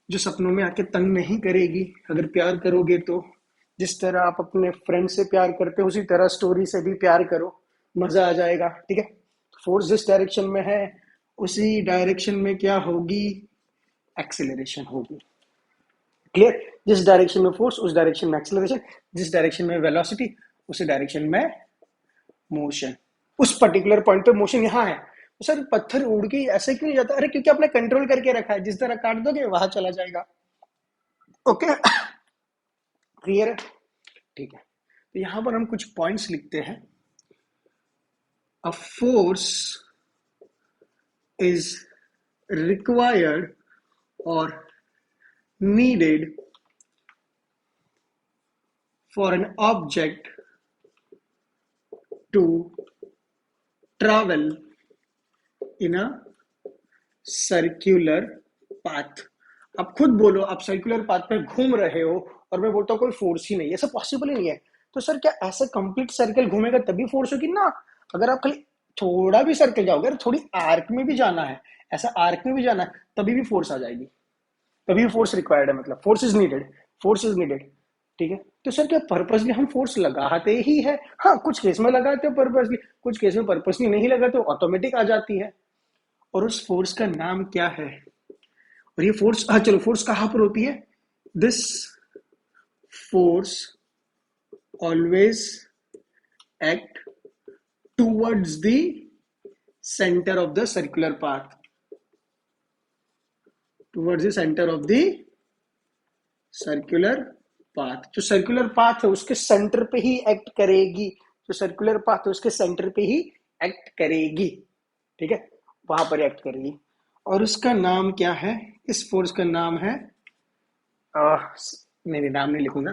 जो सपनों में आके तंग नहीं करेगी अगर प्यार करोगे तो। जिस तरह आप अपने फ्रेंड से प्यार करते हो उसी तरह स्टोरी से भी प्यार करो, मजा आ जाएगा। ठीक है, फोर्स जिस डायरेक्शन में है उसी डायरेक्शन में क्या होगी, एक्सेलरेशन होगी। क्लियर, जिस डायरेक्शन में फोर्स उस डायरेक्शन में एक्सेलरेशन, जिस डायरेक्शन में वेलोसिटी उसी डायरेक्शन में मोशन। उस पर्टिकुलर पॉइंट पे मोशन यहाँ है, तो सर पत्थर उड़ के ऐसे क्यों नहीं जाता, अरे क्योंकि आपने कंट्रोल करके रखा है, जिस तरह काट दोगे वहां चला जाएगा। ओके क्लियर है, ठीक है। तो यहां पर हम कुछ पॉइंट्स लिखते हैं। अ फोर्स इज रिक्वायर्ड और needed for an object to travel in a circular path। आप खुद बोलो, आप सर्कुलर पाथ पे घूम रहे हो और मैं बोलता हूँ कोई फोर्स ही नहीं है, ऐसा पॉसिबल ही नहीं है। तो सर क्या ऐसा कंप्लीट सर्कल घूमेगा तभी फोर्स होगी ना, अगर आप खाली थोड़ा भी सर्कल जाओगे, थोड़ी आर्क में भी जाना है, ऐसा आर्क में भी जाना है, तभी भी फोर्स आ जाएगी, तभी फोर्स रिक्वायर्ड है, मतलब force is needed, force is needed. ठीक है, तो सर क्या पर्पसली हम फोर्स लगाते ही है, हाँ कुछ केस में लगाते हो पर्पसली, कुछ केस में पर्पसली नहीं लगाते, ऑटोमेटिक आ जाती है। और उस फोर्स का नाम क्या है, और ये फोर्स, हाँ चलो फोर्स कहां पर होती है, this force always act towards the centre of the circular path, towards the centre of the circular path, जो सर्कुलर पाथ है उसके सेंटर पे ही एक्ट करेगी, जो सर्कुलर पाथ है उसके सेंटर पे ही एक्ट करेगी, ठीक है, वहां पर एक्ट करेगी। और उसका नाम क्या है? इस फोर्स का नाम है, नहीं नाम नहीं लिखूंगा,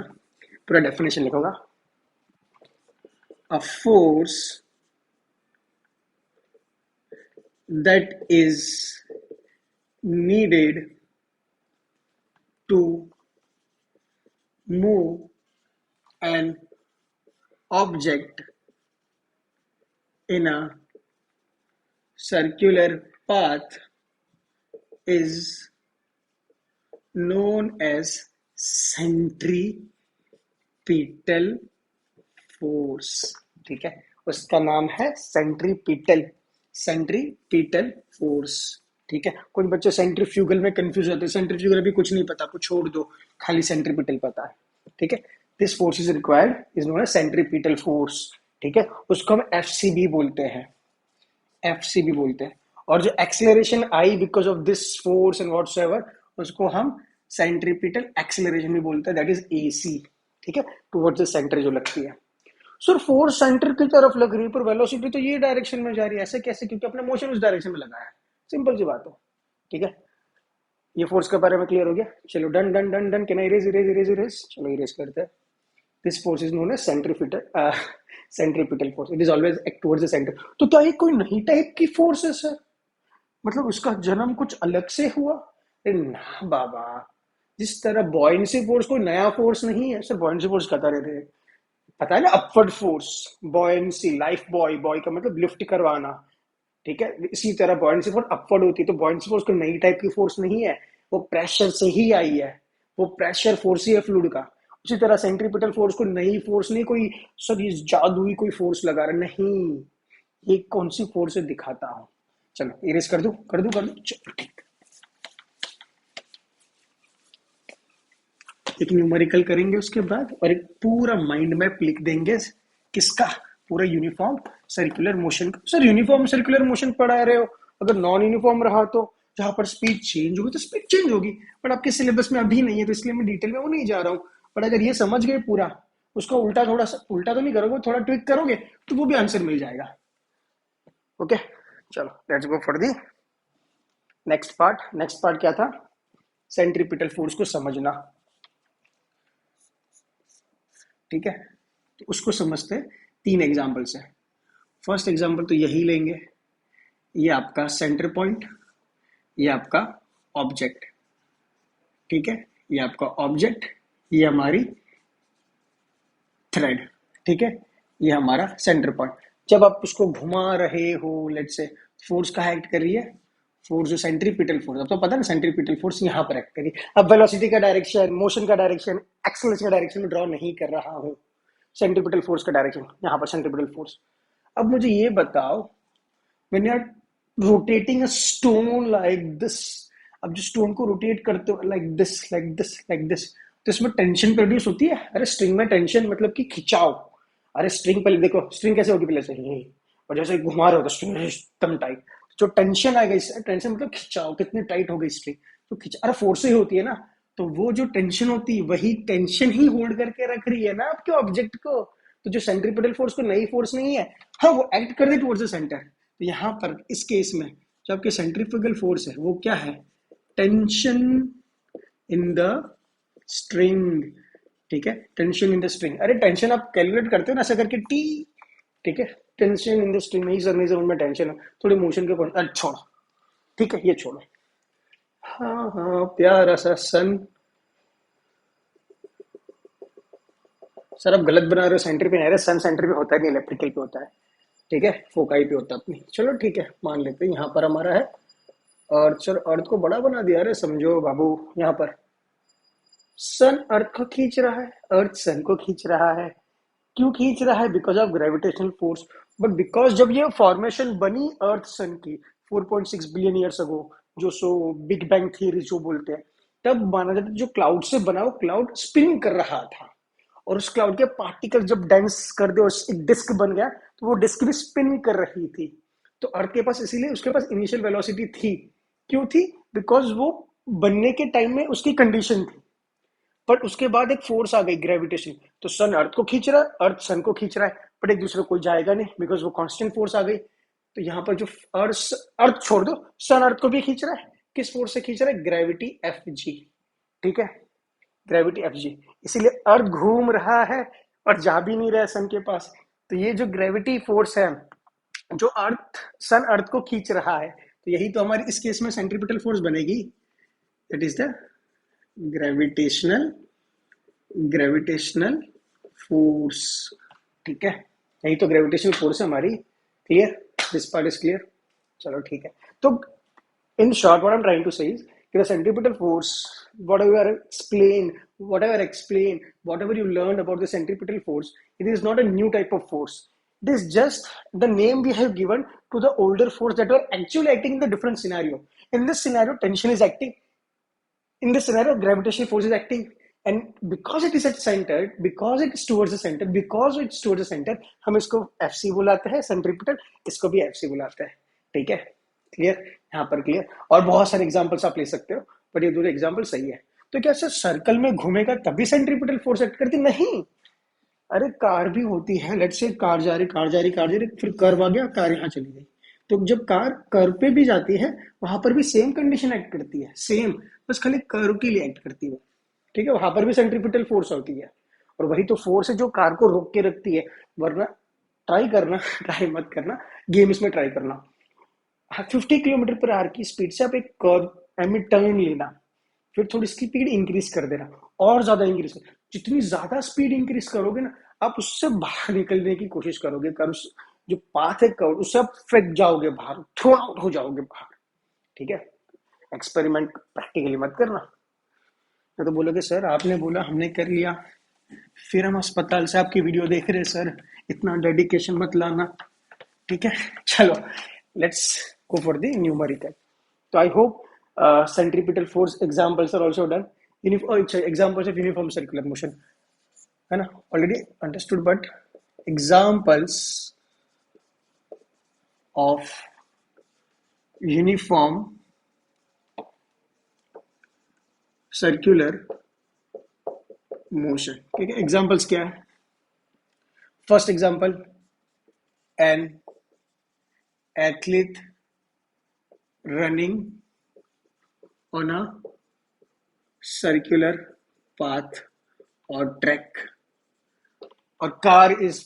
पूरा डेफिनेशन लिखूंगा। A force that is needed to move an object in a circular path is known as centripetal force, ठीक है, उसका नाम है सेंट्रीपिटल फोर्स, ठीक है। कुछ बच्चे सेंट्रीफ्यूगल में कंफ्यूज होते हैं, सेंट्रीफ्यूगल अभी कुछ नहीं पता, कुछ छोड़ दो, खाली सेंट्रीपिटल पता है, ठीक है। This force is required is known as centripetal force, ठीक है, उसको हम एफसीबी बोलते हैं, एफसीबी बोलते हैं। और जो acceleration I because of this force and whatsoever, उसको हम सेंट्रीपिटल एक्सेलरेशन भी बोलते हैं, दैट इज एसी, ठीक है, टुवर्ड्स द सेंटर जो लगती है। सर फोर्स सेंटर की तरफ लग रही है पर वेलोसिटी तो ये डायरेक्शन में जा रही है, ऐसे कैसे? क्योंकि अपने मोशन उस डायरेक्शन में लगा है, सिंपल सी बात है, ठीक है। ये फोर्स के बारे में क्लियर हो गया? चलो done done done done, can I erase erase erase erase? चलो इरेज करते हैं। This force is known as centripetal force, it is always act towards the centre. तो क्या ये कोई नई टाइप की फोर्स है सर? मतलब उसका जन्म कुछ अलग से हुआ? ना बाबा, जिस तरह बॉयंसी फोर्स कोई नया फोर्स नहीं है सर, बॉयंसी फोर्स कहता रहते हैं, पता है ना, upward force, buoyancy, life boy, boy का मतलब लिफ्ट करवाना, ठीक है, इसी तरह बॉयंसी फोर्स अपवर्ड होती है, तो बॉयंसी फोर्स कोई नई टाइप की फोर्स नहीं है, वो प्रेशर से ही आई है, वो प्रेशर फोर्स ही है फ्लूइड का। उसी तरह सेंट्रीपिटल फोर्स कोई नई फोर्स नहीं, कोई सर ये जादुई कोई फोर्स लगा रहा नहीं, ये कौन सी फोर्स है दिखाता हूं। चलो इरेज कर दू कर दू कर दू, चलो ठीक। एक न्यूमेरिकल करेंगे उसके बाद, और एक पूरा माइंड मैप लिख देंगे, किसका? पूरा यूनिफॉर्म सर्कुलर मोशन का। सर यूनिफॉर्म सर्कुलर मोशन पढ़ा रहे हो, अगर नॉन यूनिफॉर्म रहा तो जहां पर स्पीड चेंज होगी तो स्पीड चेंज होगी, बट आपके सिलेबस में अभी नहीं है तो इसलिए मैं डिटेल में वो नहीं जा रहा हूँ। बट अगर ये समझ गए पूरा, उसको उल्टा, थोड़ा सा उल्टा तो नहीं करोगे, थोड़ा ट्विक करोगे तो वो भी आंसर मिल जाएगा। ओके, चलो let's go for the next part. Next part क्या था? सेंट्रीपिटल फोर्स को समझना, ठीक है, तो उसको समझते हैं तीन एग्जाम्पल से। फर्स्ट एग्जाम्पल तो यही लेंगे, ये आपका सेंटर पॉइंट, ये आपका ऑब्जेक्ट, ठीक है, ये आपका ऑब्जेक्ट, ये हमारी थ्रेड, ठीक है, ये हमारा सेंटर पॉइंट। जब आप उसको घुमा रहे हो, लेट से फोर्स कहाँ एक्ट कर रही है? फोर्स जो सेंट्रीपिटल फोर्स, अब तो पता है ना, सेंट्रीपिटल फोर्स यहाँ पर एक्ट करी। अब वेलोसिटी का डायरेक्शन, मोशन का डायरेक्शन, एक्सेलरेशन का डायरेक्शन में ड्रॉ नहीं कर रहा हूँ, सेंट्रीपिटल फोर्स का डायरेक्शन यहाँ पर सेंट्रीपिटल फोर्स। अब मुझे ये बताओ, when you are rotating a stone like this, अब जो स्टोन को रोटेट करते हो like this like this like this, तो इसमें टेंशन प्रोड्यूस होती है। अरे स्ट्रिंग में टेंशन मतलब कि खिंचाव। अरे स्ट्रिंग पहले देखो, स्ट्रिंग कैसे होगी पहले से यही, और जैसे घुमा रहे हो तो स्ट्रिंग एकदम टाइट, जो टेंशन आ गई, टेंशन मतलब खिंचाव, कितनी टाइट हो गई स्ट्रिंग, तो खिंचा, अरे फोर्स ही होती है ना, तो वो जो टेंशन होती है वही टेंशन ही होल्ड करके रख रही है ना आपके ऑब्जेक्ट को। तो जो सेंट्रीपिटल फोर्स को नई फोर्स नहीं है, हाँ वो एक्ट कर रही टुवर्ड्स द सेंटर। तो यहाँ पर इस केस में जो आपके सेंट्रीफ्यूगल फोर्स है वो क्या है? टेंशन इन द स्ट्रिंग, ठीक है, टेंशन इन द स्ट्रिंग। अरे टेंशन आप कैलकुलेट करते हो ना ऐसा करके टी, ठीक है, टेंशन इन द स्ट्रिंग, नहीं सर नहीं सर उनमें टेंशन है, थोड़ी मोशन के पॉइंट, छोड़ो, ठीक है ये छोड़ो। हाँ हाँ प्यारा सा सन, सर आप गलत बना रहे हो, सेंटर पे नहीं, अरे सन सेंटर पे होता है नहीं, इलेक्ट्रिकल पे होता है, ठीक है, फोकाई पे होता है अपनी। चलो ठीक है मान लेते हैं, यहाँ पर हमारा है अर्थ। चलो अर्थ को बड़ा बना दिया, अरे समझो बाबू, यहाँ पर सन अर्थ को खींच रहा है, अर्थ सन को खींच रहा है। क्यों खींच रहा है? Because of gravitational force. But because जब ये फॉर्मेशन बनी अर्थ सन की 4.6 बिलियन ईयर्स अगो, जो सो बिग बैंग थियरी जो बोलते हैं, तब माना जाता है जो क्लाउड से बना वो क्लाउड स्पिन कर रहा था, और उस क्लाउड के पार्टिकल जब डेंस कर दे और एक डिस्क बन गया, तो वो डिस्क भी स्पिन कर रही थी। तो अर्थ के पास इसीलिए उसके पास इनिशियल वेलोसिटी थी। क्यों थी? बिकॉज वो बनने के टाइम में उसकी कंडीशन थी। पर उसके बाद एक फोर्स आ गई, ग्रेविटेशन, तो सन अर्थ को खींच रहा है, अर्थ सन को खींच रहा है, बट एक दूसरे को कोई जाएगा नहीं बिकॉज वो कांस्टेंट फोर्स आ गई। तो यहाँ पर जो अर्थ अर्थ छोड़ दो, सन अर्थ को भी खींच रहा है, किस फोर्स से खींच रहा है? Gravity F G. ठीक है, ग्रेविटी एफ जी। इसीलिए अर्थ घूम रहा है और जा भी नहीं रहा है सन के पास। तो ये जो ग्रेविटी फोर्स है जो अर्थ सन अर्थ को खींच रहा है, तो यही तो हमारी इस केस में सेंट्रीपिटल फोर्स बनेगी। That is the gravitational gravitational force. ठीक है, यही तो ग्रेविटेशनल फोर्स है हमारी। Clear? This part is clear? चलो ठीक है। तो in short, what I'm trying to say is the centripetal force, whatever you learned about the centripetal force, it is not a new type of force. It is just the name we have given to the older force that were actually acting in the different scenario. In this scenario, tension is acting. In this scenario, gravitational force is acting. And because it is at center, because it's towards the center, हम इसको FC बुलाते हैं centripetal, इसको भी FC बुलाते हैं। ठीक है, क्लियर? यहाँ पर क्लियर। और बहुत सारे एग्जांपल्स आप ले सकते हो, बट ये दोनों एग्जांपल सही है। तो क्या सर सर्कल में घूमेगा तभी सेंट्रीपिटल फोर्स एक्ट करती? नहीं। अरे कार भी होती है, लेट्स से कार जा रही, फिर कर्व आ गया, कार यहाँ चली गई। तो जब कार कर्व पे भी जाती है, वहां पर भी सेम कंडीशन एक्ट करती है, सेम, बस खाली कर्व के लिए एक्ट करती है। ठीक है, वहां पर भी सेंट्रीपिटल फोर्स होती है, और वही तो फोर्स है जो कार को रोक के रखती है। वरना ट्राई करना ट्राई मत करना, गेम इसमें ट्राई करना। 50 किलोमीटर पर आवर की स्पीड से आप एक कर्व में टर्न लेना, फिर थोड़ी स्पीड इंक्रीज कर देना, और ज्यादा इंक्रीज कर, जितनी ज्यादा स्पीड इंक्रीज करोगे ना, आप उससे बाहर निकलने की कोशिश करोगे, कर्व जो पाथ है कर्व, उससे आप फेंक जाओगे बाहर, थ्रो आउट हो जाओगे बाहर। ठीक है, एक्सपेरिमेंट प्रैक्टिकली मत करना। मैं तो बोलोगे सर आपने बोला हमने कर लिया, फिर हम अस्पताल से आपकी वीडियो देख रहे सर, इतना डेडिकेशन मत लाना। ठीक है, चलो let's go for the numerical. So I hope centripetal force examples are also done. Examples of uniform circular motion, है ना, already understood. But examples of uniform circular motion, ठीक है, examples क्या है? First example, an athlete running on a circular path or track, or car is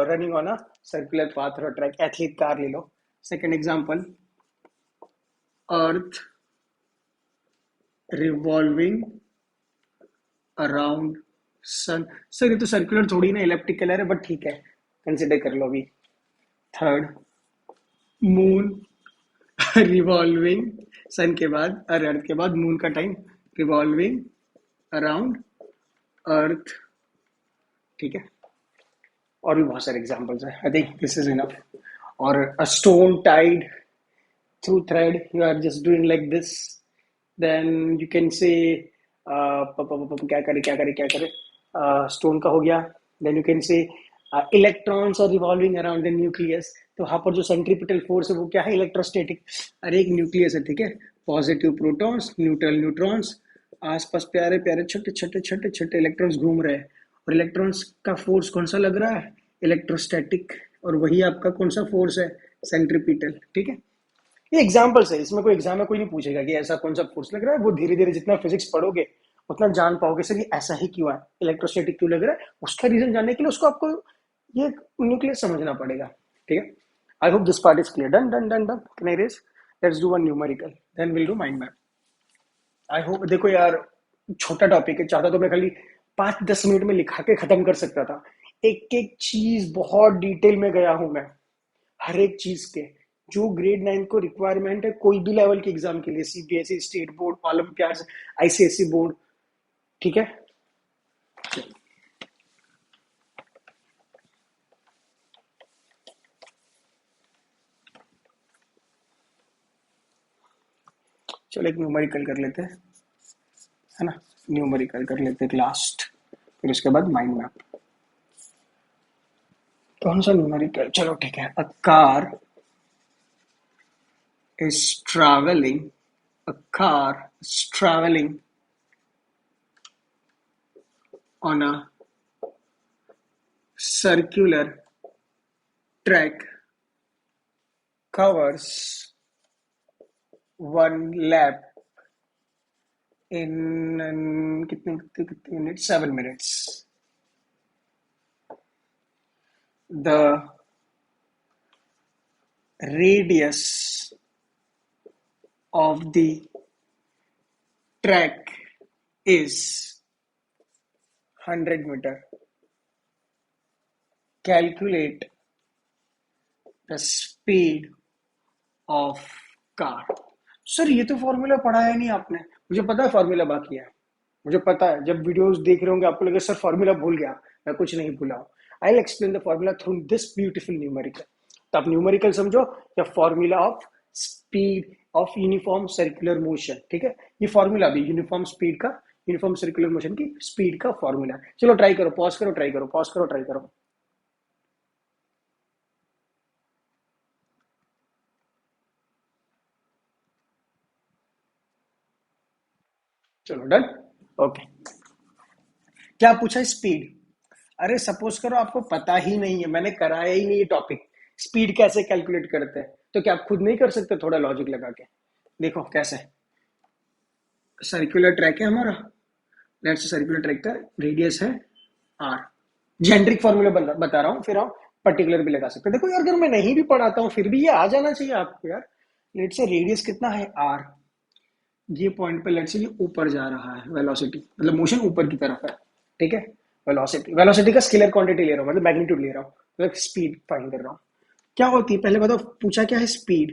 running on a circular path or track. Athlete car ले लो. Second example, earth revolving around sun. Sir ये तो circular थोड़ी ना, elliptical है, but ठीक है, consider कर लो अभी। थर्ड, मून रिवॉल्विंग, सन के बाद और अर्थ के बाद मून का टाइम, रिवॉल्विंग अराउंड अर्थ। ठीक है, और भी बहुत सारे एग्जांपल्स हैं, I think this is enough. और a stone tied through thread, you are just doing like this, then you can say क्या करे स्टोन का हो गया। Then you can say electrons are revolving around the nucleus. तो वहां पर जो सेंट्रीपिटल फोर्स है वो क्या है? इलेक्ट्रोस्टैटिक। अरे एक न्यूक्लियस है, ठीक है, पॉजिटिव प्रोटॉन्स, न्यूट्रल न्यूट्रॉन्स, आसपास प्यारे प्यारे छोटे छोटे छोटे छोटे इलेक्ट्रॉन्स घूम रहे हैं, और इलेक्ट्रॉन्स का फोर्स कौन सा लग रहा है? इलेक्ट्रोस्टैटिक। और वही आपका कौन सा फोर्स है? सेंट्रीपिटल। ठीक है, ये एग्जाम्पल्स है, इसमें कोई एग्जाम में कोई नहीं पूछेगा कि ऐसा कौन सा फोर्स लग रहा है। वो धीरे धीरे जितना फिजिक्स पढ़ोगे उतना जान पाओगे, सर ये ऐसा ही क्यों है, इलेक्ट्रोस्टैटिक क्यों लग रहा है, उसका रीजन जानने के लिए उसको आपको ये न्यूक्लियस समझना पड़ेगा। ठीक है, I hope this part is clear. Done done done done, can I erase? Let's do one numerical, then will do mind map. I hope, देखो यार छोटा टॉपिक है, चाहता तो मैं खाली 5-10 मिनट में लिखा के खत्म कर सकता था। एक एक चीज बहुत डिटेल में गया हूं मैं, हर एक चीज के, जो ग्रेड 9 को रिक्वायरमेंट है कोई भी लेवल के एग्जाम के लिए, CBSE, state board, olympiad, ICSE board. ठीक है, चलो एक न्यूमेरिकल कर लेते हैं, है ना, न्यूमेरिकल कर लेते हैं लास्ट, फिर उसके बाद माइंड मैप। कौन सा न्यूमेरिकल? चलो ठीक है, a car is traveling, a car is traveling on a circular track covers one lap in कितने minutes? 7 minutes. The radius of the track is 100 meter. Calculate the speed of car. Sir ये तो formula पढ़ा है नहीं आपने. मुझे पता है फॉर्मूला बाकी है. मुझे पता है जब वीडियोस देख रहे होंगे आपको लगेगा सर फॉर्मूला भूल गया. मैं कुछ नहीं भूला हूँ. I will explain the formula through this beautiful numerical. तो आप न्यूमेरिकल समझो या formula of speed of uniform circular motion. ठीक है, ये फॉर्मूला भी यूनिफॉर्म स्पीड का, यूनिफॉर्म सर्कुलर मोशन की स्पीड का फॉर्मूला. चलो ट्राई करो, पॉज करो, ट्राई करो, पॉज करो, ट्राई करो. चलो डन. ओके, क्या पूछा है? स्पीड. अरे सपोज करो आपको पता ही नहीं है, मैंने कराया ही नहीं ये टॉपिक, स्पीड कैसे कैलकुलेट करते हैं, तो क्या आप खुद नहीं कर सकते? थोड़ा लॉजिक लगा के देखो कैसे. सर्कुलर ट्रैक है हमारा, लेट्स सर्कुलर ट्रैक का रेडियस है आर. जेनरिक फॉर्मूला बता रहा हूँ, फिर आप पर्टिकुलर भी लगा सकते हैं. देखो यार, अगर मैं नहीं भी पढ़ाता हूँ फिर भी ये आ जाना चाहिए आपको यार. लेट्स से रेडियस कितना है आर. ये पॉइंट पे लेट्स से ये ऊपर जा रहा है, वेलोसिटी मतलब मोशन ऊपर की तरफ है. ठीक है, वेलोसिटी, वेलोसिटी का स्केलर क्वांटिटी ले रहा हूँ, मतलब मैग्नीट्यूड ले रहा हूँ, मतलब स्पीड फाइंड कर रहा हूँ. क्या होती है पहले बताओ, पूछा क्या है? स्पीड.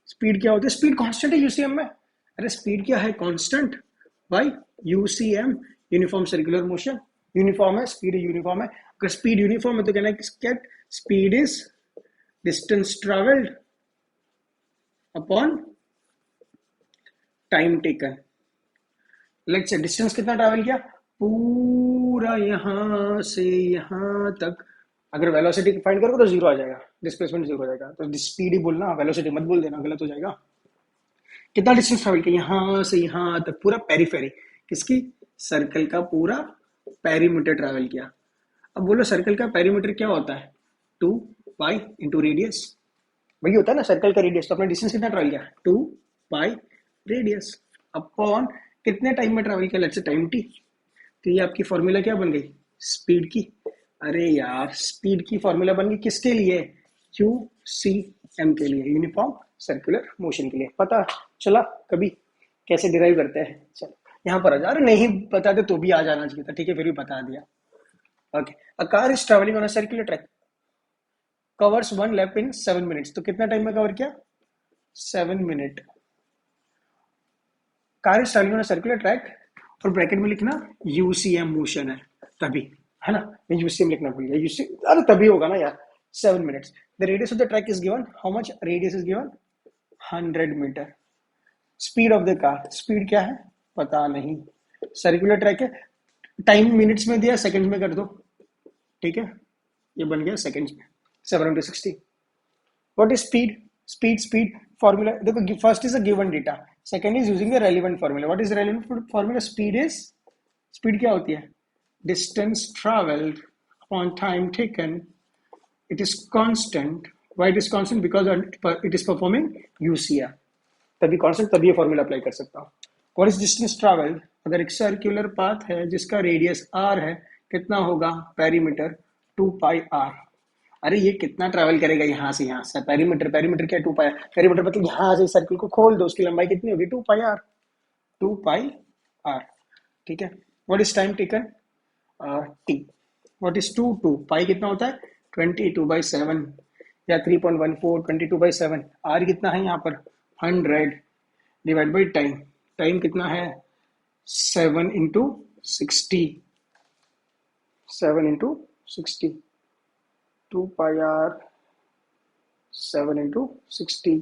स्पीड क्या होती है? स्पीड कांस्टेंट है यूसीएम में. अरे स्पीड क्या है? Constant by UCM, uniform circular motion. Uniform है, स्पीड यूनिफॉर्म है. अगर स्पीड यूनिफॉर्म है तो कहना है speed is distance travelled upon time taken. Let's say distance कितना ट्रैवल किया? पूरा यहां से यहां तक. अगर वेलोसिटी फाइंड करोगे तो जीरो आ जाएगा, डिस्प्लेसमेंट जीरो हो जाएगा. तो स्पीड ही बोलना, वेलोसिटी मत बोल देना, गलत हो जाएगा. कितना डिस्टेंस ट्रैवल किया? यहां से यहां तक, पूरा पेरीफेरी. किसकी? सर्कल का पूरा पेरीमीटर ट्रैवल किया. अब बोलो सर्कल का पेरीमीटर क्या होता है? 2 पाई इंटू रेडियस. वही होता है ना सर्कल का रेडियस. तो अपना डिस्टेंस कितना ट्रैवल किया? 2 पाई रेडियस अपॉन कितने टाइम में ट्रैवल किया? Let's say time T. तो ये आपकी फॉर्मूला क्या बन गई? स्पीड की. अरे यार, स्पीड की फॉर्मूला बन गई किसके लिए? यू सी एम के लिए, यूनिफॉर्म सर्कुलर मोशन के लिए. पता चला कभी कैसे डिराइव करते हैं? चलो यहाँ पर आ जा. अरे नहीं बताते तो भी आ जाना चाहिए था. ठीक है, फिर भी बता दिया. Okay, a car is travelling on a circular track, covers one lap in 7 minutes. तो कितना टाइम में कवर किया? 7 minute. Car is travelling on a circular track, और ब्रैकेट में लिखना यूसीएम मोशन है तभी, है ना. मैं यूसीएम लिखना भूल गया. यूसी अरे तभी होगा ना यार. 7 minutes. The radius of the track is given. How much radius is given? 100 metre. Speed of the car, speed क्या है पता नहीं. सर्कुलर ट्रैक है, टाइम मिनट्स में दिया, सेकंड में कर दो. ठीक है, ये बन गया सेकंड्स में. 7 into 60. What is speed? Speed formula. देखो first is a given data. Second is using a relevant formula. What is the relevant formula? Speed क्या होती है? Distance traveled upon time taken. It is constant. Why it is constant? Because it is performing UCR. तभी constant, तभी ये formula apply कर सकता हूँ. What is distance traveled? अगर एक circular path है जिसका radius r है, कितना होगा? Perimeter 2 पाई r. अरे ये कितना ट्रैवल करेगा यहाँ से यहाँ से? पेरीमीटर, पेरीमीटर क्या? 2 पाई. पेरीमीटर मतलब यहाँ से सर्कल को खोल दो, उसकी लंबाई कितनी होगी? 2 पाई आर. 2 pi are. ठीक है. What is time taken? T. What is 2 पाई कितना होता है? 22/7 या 3.14. 22/7. आर कितना है यहाँ पर? 100 डिवाइड बाई टाइम. टाइम कितना है? 7 into 60. 7 into 60. 2 pi R 7 into 60.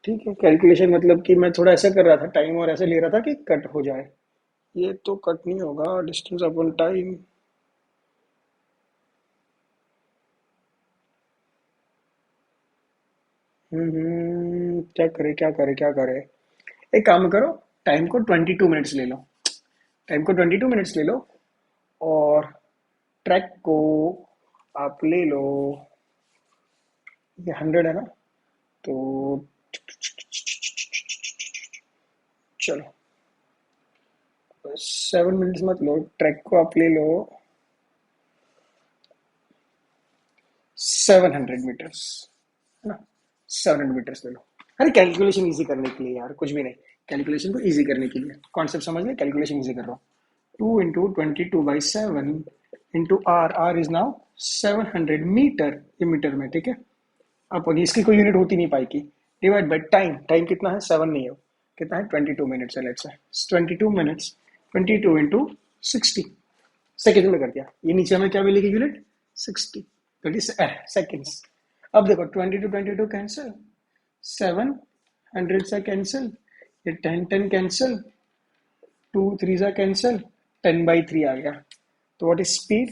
ठीक है, कैलकुलेशन मतलब कि मैं थोड़ा ऐसा कर रहा था टाइम, और ऐसे ले रहा था कि कट हो जाए. ये तो कट नहीं होगा. Distance upon time. क्या करे, क्या करे, क्या करे? एक काम करो, टाइम को 22 मिनट्स ले लो. टाइम को 22 मिनट्स ले लो और ट्रैक को आप ले लो, ये 100 है ना, तो चलो 7 मिनट्स मत लो, ट्रैक को आप ले लो 700 मीटर्स, है ना, 700 मीटर्स ले लो। अरे कैलकुलेशन इजी करने के लिए यार, कुछ भी नहीं, कैलकुलेशन को इजी करने के लिए कॉन्सेप्ट समझ ले, कैलकुलेशन इजी कर रहा हूँ। 2 into 22/7 into R, R is now 700 metre, ये मीटर में, ठीक है। अब इसकी कोई यूनिट होती नहीं पाएगी। डिवाइड बाई टाइम, टाइम कितना है, 7 नहीं है, कितना है, 22 मिनट्स है, let's say 22 minutes, 22 into 60 second में कर दिया। ये नीचे हमें क्या मिलेगी यूनिट, 60, दैट इज सेकेंड्स। अब देखो 22 कैंसिल, 700 से कैंसिल, ये 10 कैंसिल, 2 3 से कैंसिल, 10/3 आ गया। तो what is speed,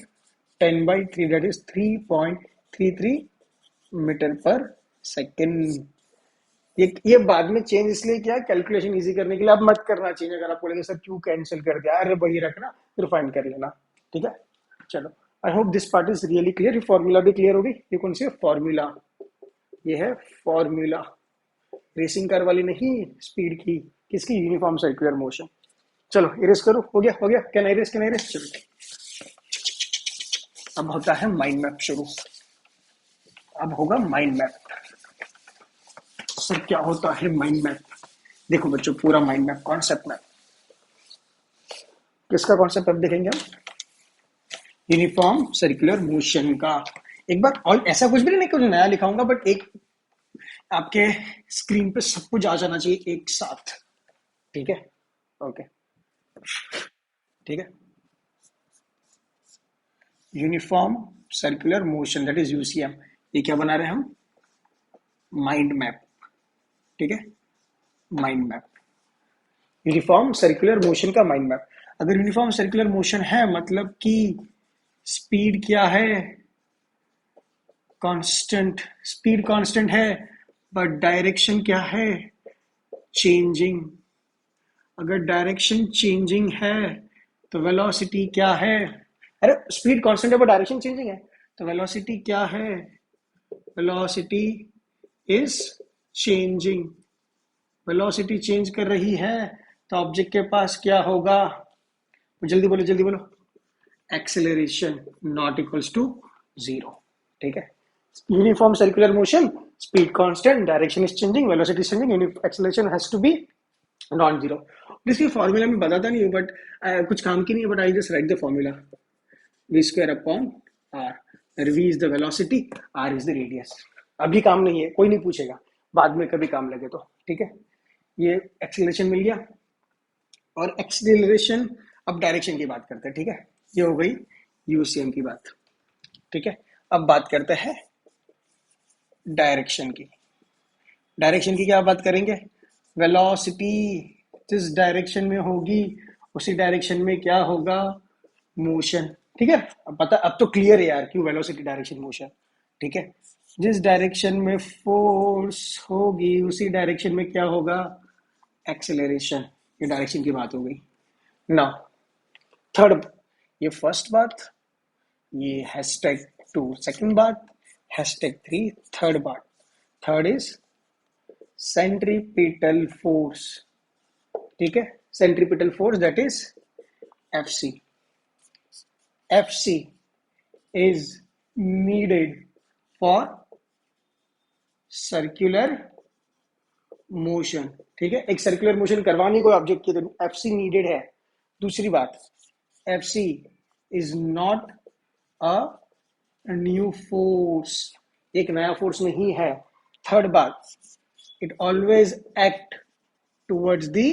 10/3, that is 3.33 metre per second. ये बाद में चेंज इसलिए किया, कैलकुलेशन इजी करने के लिए। अब मत करना चेंज, अगर आप बोलेंगे सर क्यों कैंसिल कर दिया, अरे वही रखना, फिर फाइंड कर लेना, ठीक है। चलो, आई hope this part is really clear. ये फॉर्मूला भी क्लियर होगी, ये कौन सी है फॉर्मूला, ये है फॉर्मूला, रेसिंग कार वाली नहीं, स्पीड की, किसकी, यूनिफॉर्म सर्कुलर मोशन। चलो इरेज करो, हो गया हो गया, can I erase, can I erase. चलो अब होता है माइंड मैप शुरू, अब होगा माइंड मैप। सर क्या होता है माइंड मैप, देखो बच्चों पूरा माइंड मैप, कॉन्सेप्ट मैप, किसका कॉन्सेप्ट अब देखेंगे हम, यूनिफॉर्म सर्कुलर मोशन का। एक बार, और ऐसा कुछ भी नहीं कुछ नया लिखाऊंगा, बट एक आपके स्क्रीन पे सब कुछ आ जाना चाहिए एक साथ, ठीक है, ओके, ठीक है। Uniform circular motion, that is UCM, ये क्या बना रहे हैं हम, माइंड मैप, ठीक है, mind map, uniform circular motion का माइंड मैप। अगर यूनिफॉर्म सर्कुलर मोशन है मतलब कि स्पीड क्या है, कांस्टेंट, स्पीड कांस्टेंट है, बट डायरेक्शन क्या है, चेंजिंग। अगर डायरेक्शन चेंजिंग है तो वेलोसिटी क्या है, अरे स्पीड कांस्टेंट है बट डायरेक्शन चेंजिंग है, तो वेलोसिटी क्या है, velocity is changing. Velocity change कर रही है तो ऑब्जेक्ट के पास क्या होगा, जल्दी बोलो जल्दी बोलो, एक्सेलरेशन नॉट इक्वल्स टू 0, ठीक है। Uniform circular motion, speed constant, direction is changing, velocity is changing, acceleration has to be non zero. इसकी फॉर्मूला मैं बताता नहीं हूँ, बट कुछ काम की नहीं है, but I just right the formula, v square upon r, where v is the velocity, r is the radius। अभी काम नहीं है, कोई नहीं पूछेगा, बाद में कभी काम लगे तो, ठीक है। ये एक्सीलरेशन मिल गया, और एक्सीलरेशन, अब डायरेक्शन की बात करते हैं, ठीक है, ये हो गई यूसीएम की बात, ठीक है। अब बात करते हैं डायरेक्शन की, डायरेक्शन की क्या बात करेंगे, वेलोसिटी जिस डायरेक्शन में होगी उसी डायरेक्शन में क्या होगा, मोशन, ठीक है। अब पता, अब तो क्लियर है यार क्यों वेलोसिटी डायरेक्शन मोशन, ठीक है। जिस डायरेक्शन में फोर्स होगी उसी डायरेक्शन में क्या होगा, एक्सेलरेशन, ये डायरेक्शन की बात हो गई ना। थर्ड, ये फर्स्ट बात, ये #2 सेकंड बात, #3 थर्ड बात। थर्ड इज सेंट्रीपिटल फोर्स, ठीक है, centripetal force that is FC. FC is needed for circular motion, ठीक है। एक सर्कुलर मोशन करवानी कोई ऑब्जेक्ट की तो एफसी नीडेड है। दूसरी बात, FC is not a new force, एक नया फोर्स नहीं है। थर्ड बात, it always act towards the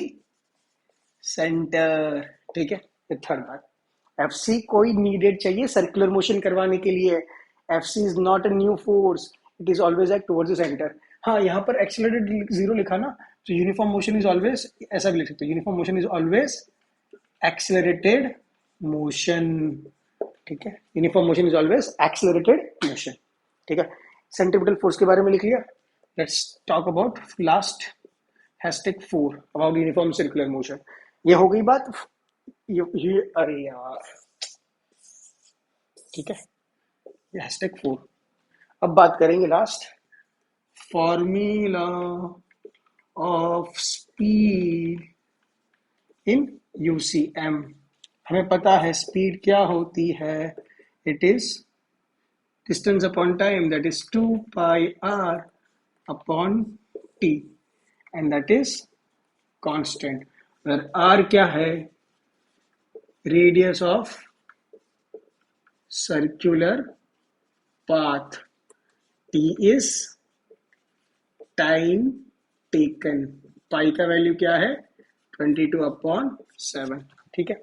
centre, ठीक है, ये थर्ड बात। एफसी कोई नीडेड चाहिए सर्कुलर मोशन करवाने के लिए, FC is not a new force, it is always act towards the centre. हाँ, यहाँ पर एक्सेलरेटेड 0 लिखा ना, तो यूनिफॉर्म मोशन इज ऑलवेज, ऐसा भी लिख सकते हो, uniform motion is always accelerated motion, ठीक है, uniform motion is always accelerated motion, ठीक है। सेंट्रीपिटल फोर्स के बारे में लिख लिया, let's talk about last #4 about uniform circular motion. ये हो गई बात, ये अरे यार ठीक है, ये हैशटैग 4। अब बात करेंगे last, formula of speed in UCM. हमें पता है स्पीड क्या होती है, it is distance upon time, that is 2 pi r upon t, and that is constant. और आर क्या है, radius of circular path, t is time taken, pi का वैल्यू क्या है 22/7। ठीक है,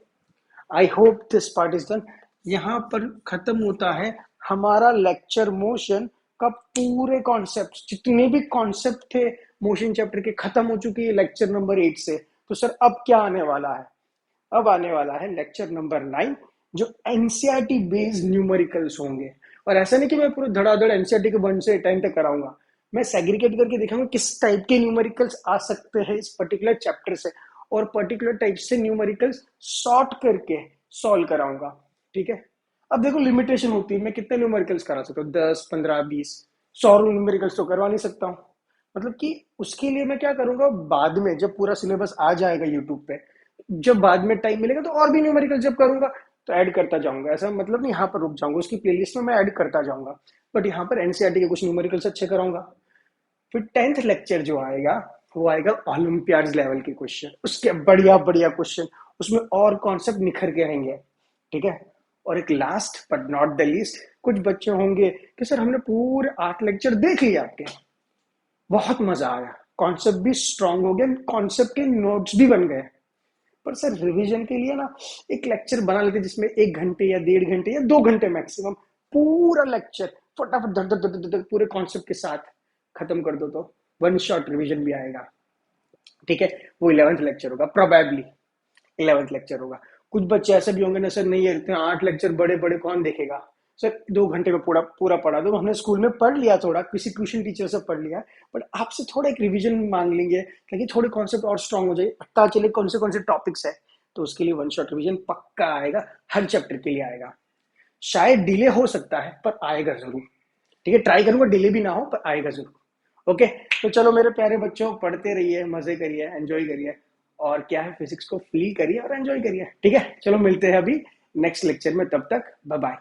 I hope this part is done. यहाँ पर खत्म होता है हमारा लेक्चर मोशन का। पूरे कॉन्सेप्ट, जितने भी कॉन्सेप्ट थे मोशन चैप्टर के, खत्म हो चुकी है लेक्चर नंबर 8 से। तो सर अब क्या आने वाला है, अब आने वाला है लेक्चर नंबर 9, जो एनसीईआरटी बेस्ड न्यूमेरिकल्स होंगे। और ऐसा नहीं कि मैं पूरे धड़ाधड़ एनसीईआरटी के 1 से 10 तक कराऊंगा, मैं सेग्रीगेट करके दिखाऊंगा किस टाइप के न्यूमेरिकल्स आ सकते हैं इस पर्टिकुलर चैप्टर से, और पर्टिकुलर टाइप से न्यूमेरिकल्स सॉर्ट करके सॉल्व कराऊंगा। ठीक है, अब देखो लिमिटेशन होती है, मैं कितने न्यूमेरिकल्स करा सकता हूँ, 10, 15, 20, 100 न्यूमेरिकल्स तो करवा नहीं सकता हूँ। मतलब कि उसके लिए मैं क्या करूंगा, बाद में जब पूरा सिलेबस आ जाएगा यूट्यूब पे, जब बाद में टाइम मिलेगा तो और भी न्यूमेरिकल जब करूंगा तो ऐड करता जाऊंगा। ऐसा मतलब नहीं यहाँ पर रुक जाऊंगा, उसकी प्लेलिस्ट में मैं ऐड करता जाऊंगा। बट यहाँ पर एनसीईआरटी के कुछ न्यूमेरिकल्स अच्छे कराऊंगा। फिर 10th लेक्चर जो आएगा वो आएगा ओलंपियाड लेवल के क्वेश्चन, उसके बढ़िया बढ़िया क्वेश्चन, उसमें और कॉन्सेप्ट निखर के आएंगे। ठीक है, और एक last but not the least, कुछ बच्चे होंगे कि सर हमने पूरे 8 लेक्चर देख लिए आपके, बहुत मजा आया, कॉन्सेप्ट भी स्ट्रांग हो गया, कॉन्सेप्ट के नोट्स भी बन गए, पर सर रिवीजन के लिए ना एक लेक्चर बना लेते जिसमें 1 घंटे या 1.5 घंटे या 2 घंटे मैक्सिमम पूरा लेक्चर फटाफट धड़ धड़ धड़ धड़ पूरे कॉन्सेप्ट के साथ खत्म कर दो, तो 1 शॉट रिवीजन भी आएगा। ठीक है, वो 11th लेक्चर होगा, प्रोबेबली 11th लेक्चर होगा। कुछ बच्चे ऐसे भी होंगे ना सर, नहीं है 8 लेक्चर बड़े बड़े कौन देखेगा, सर 2 घंटे में पूरा पूरा पढ़ा दो। हमने स्कूल में पढ़ लिया, थोड़ा किसी ट्यूशन टीचर से पढ़ लिया, बट आपसे थोड़ा एक रिवीजन मांग लेंगे ताकि थोड़े कॉन्सेप्ट और स्ट्रांग हो जाए, पता चले कौन से टॉपिक्स है। तो उसके लिए 1 शॉट रिवीजन पक्का आएगा, हर चैप्टर के लिए आएगा। शायद डिले हो सकता है पर आएगा जरूर। ठीक है, ट्राई करूंगा डिले भी ना हो, पर आएगा जरूर। ओके, तो चलो मेरे प्यारे बच्चों, पढ़ते रहिए, मजे करिए, एंजॉय करिए, और क्या है फिजिक्स को फील करिए और एंजॉय करिए। ठीक है, चलो मिलते हैं अभी नेक्स्ट लेक्चर में, तब तक बाय बाय।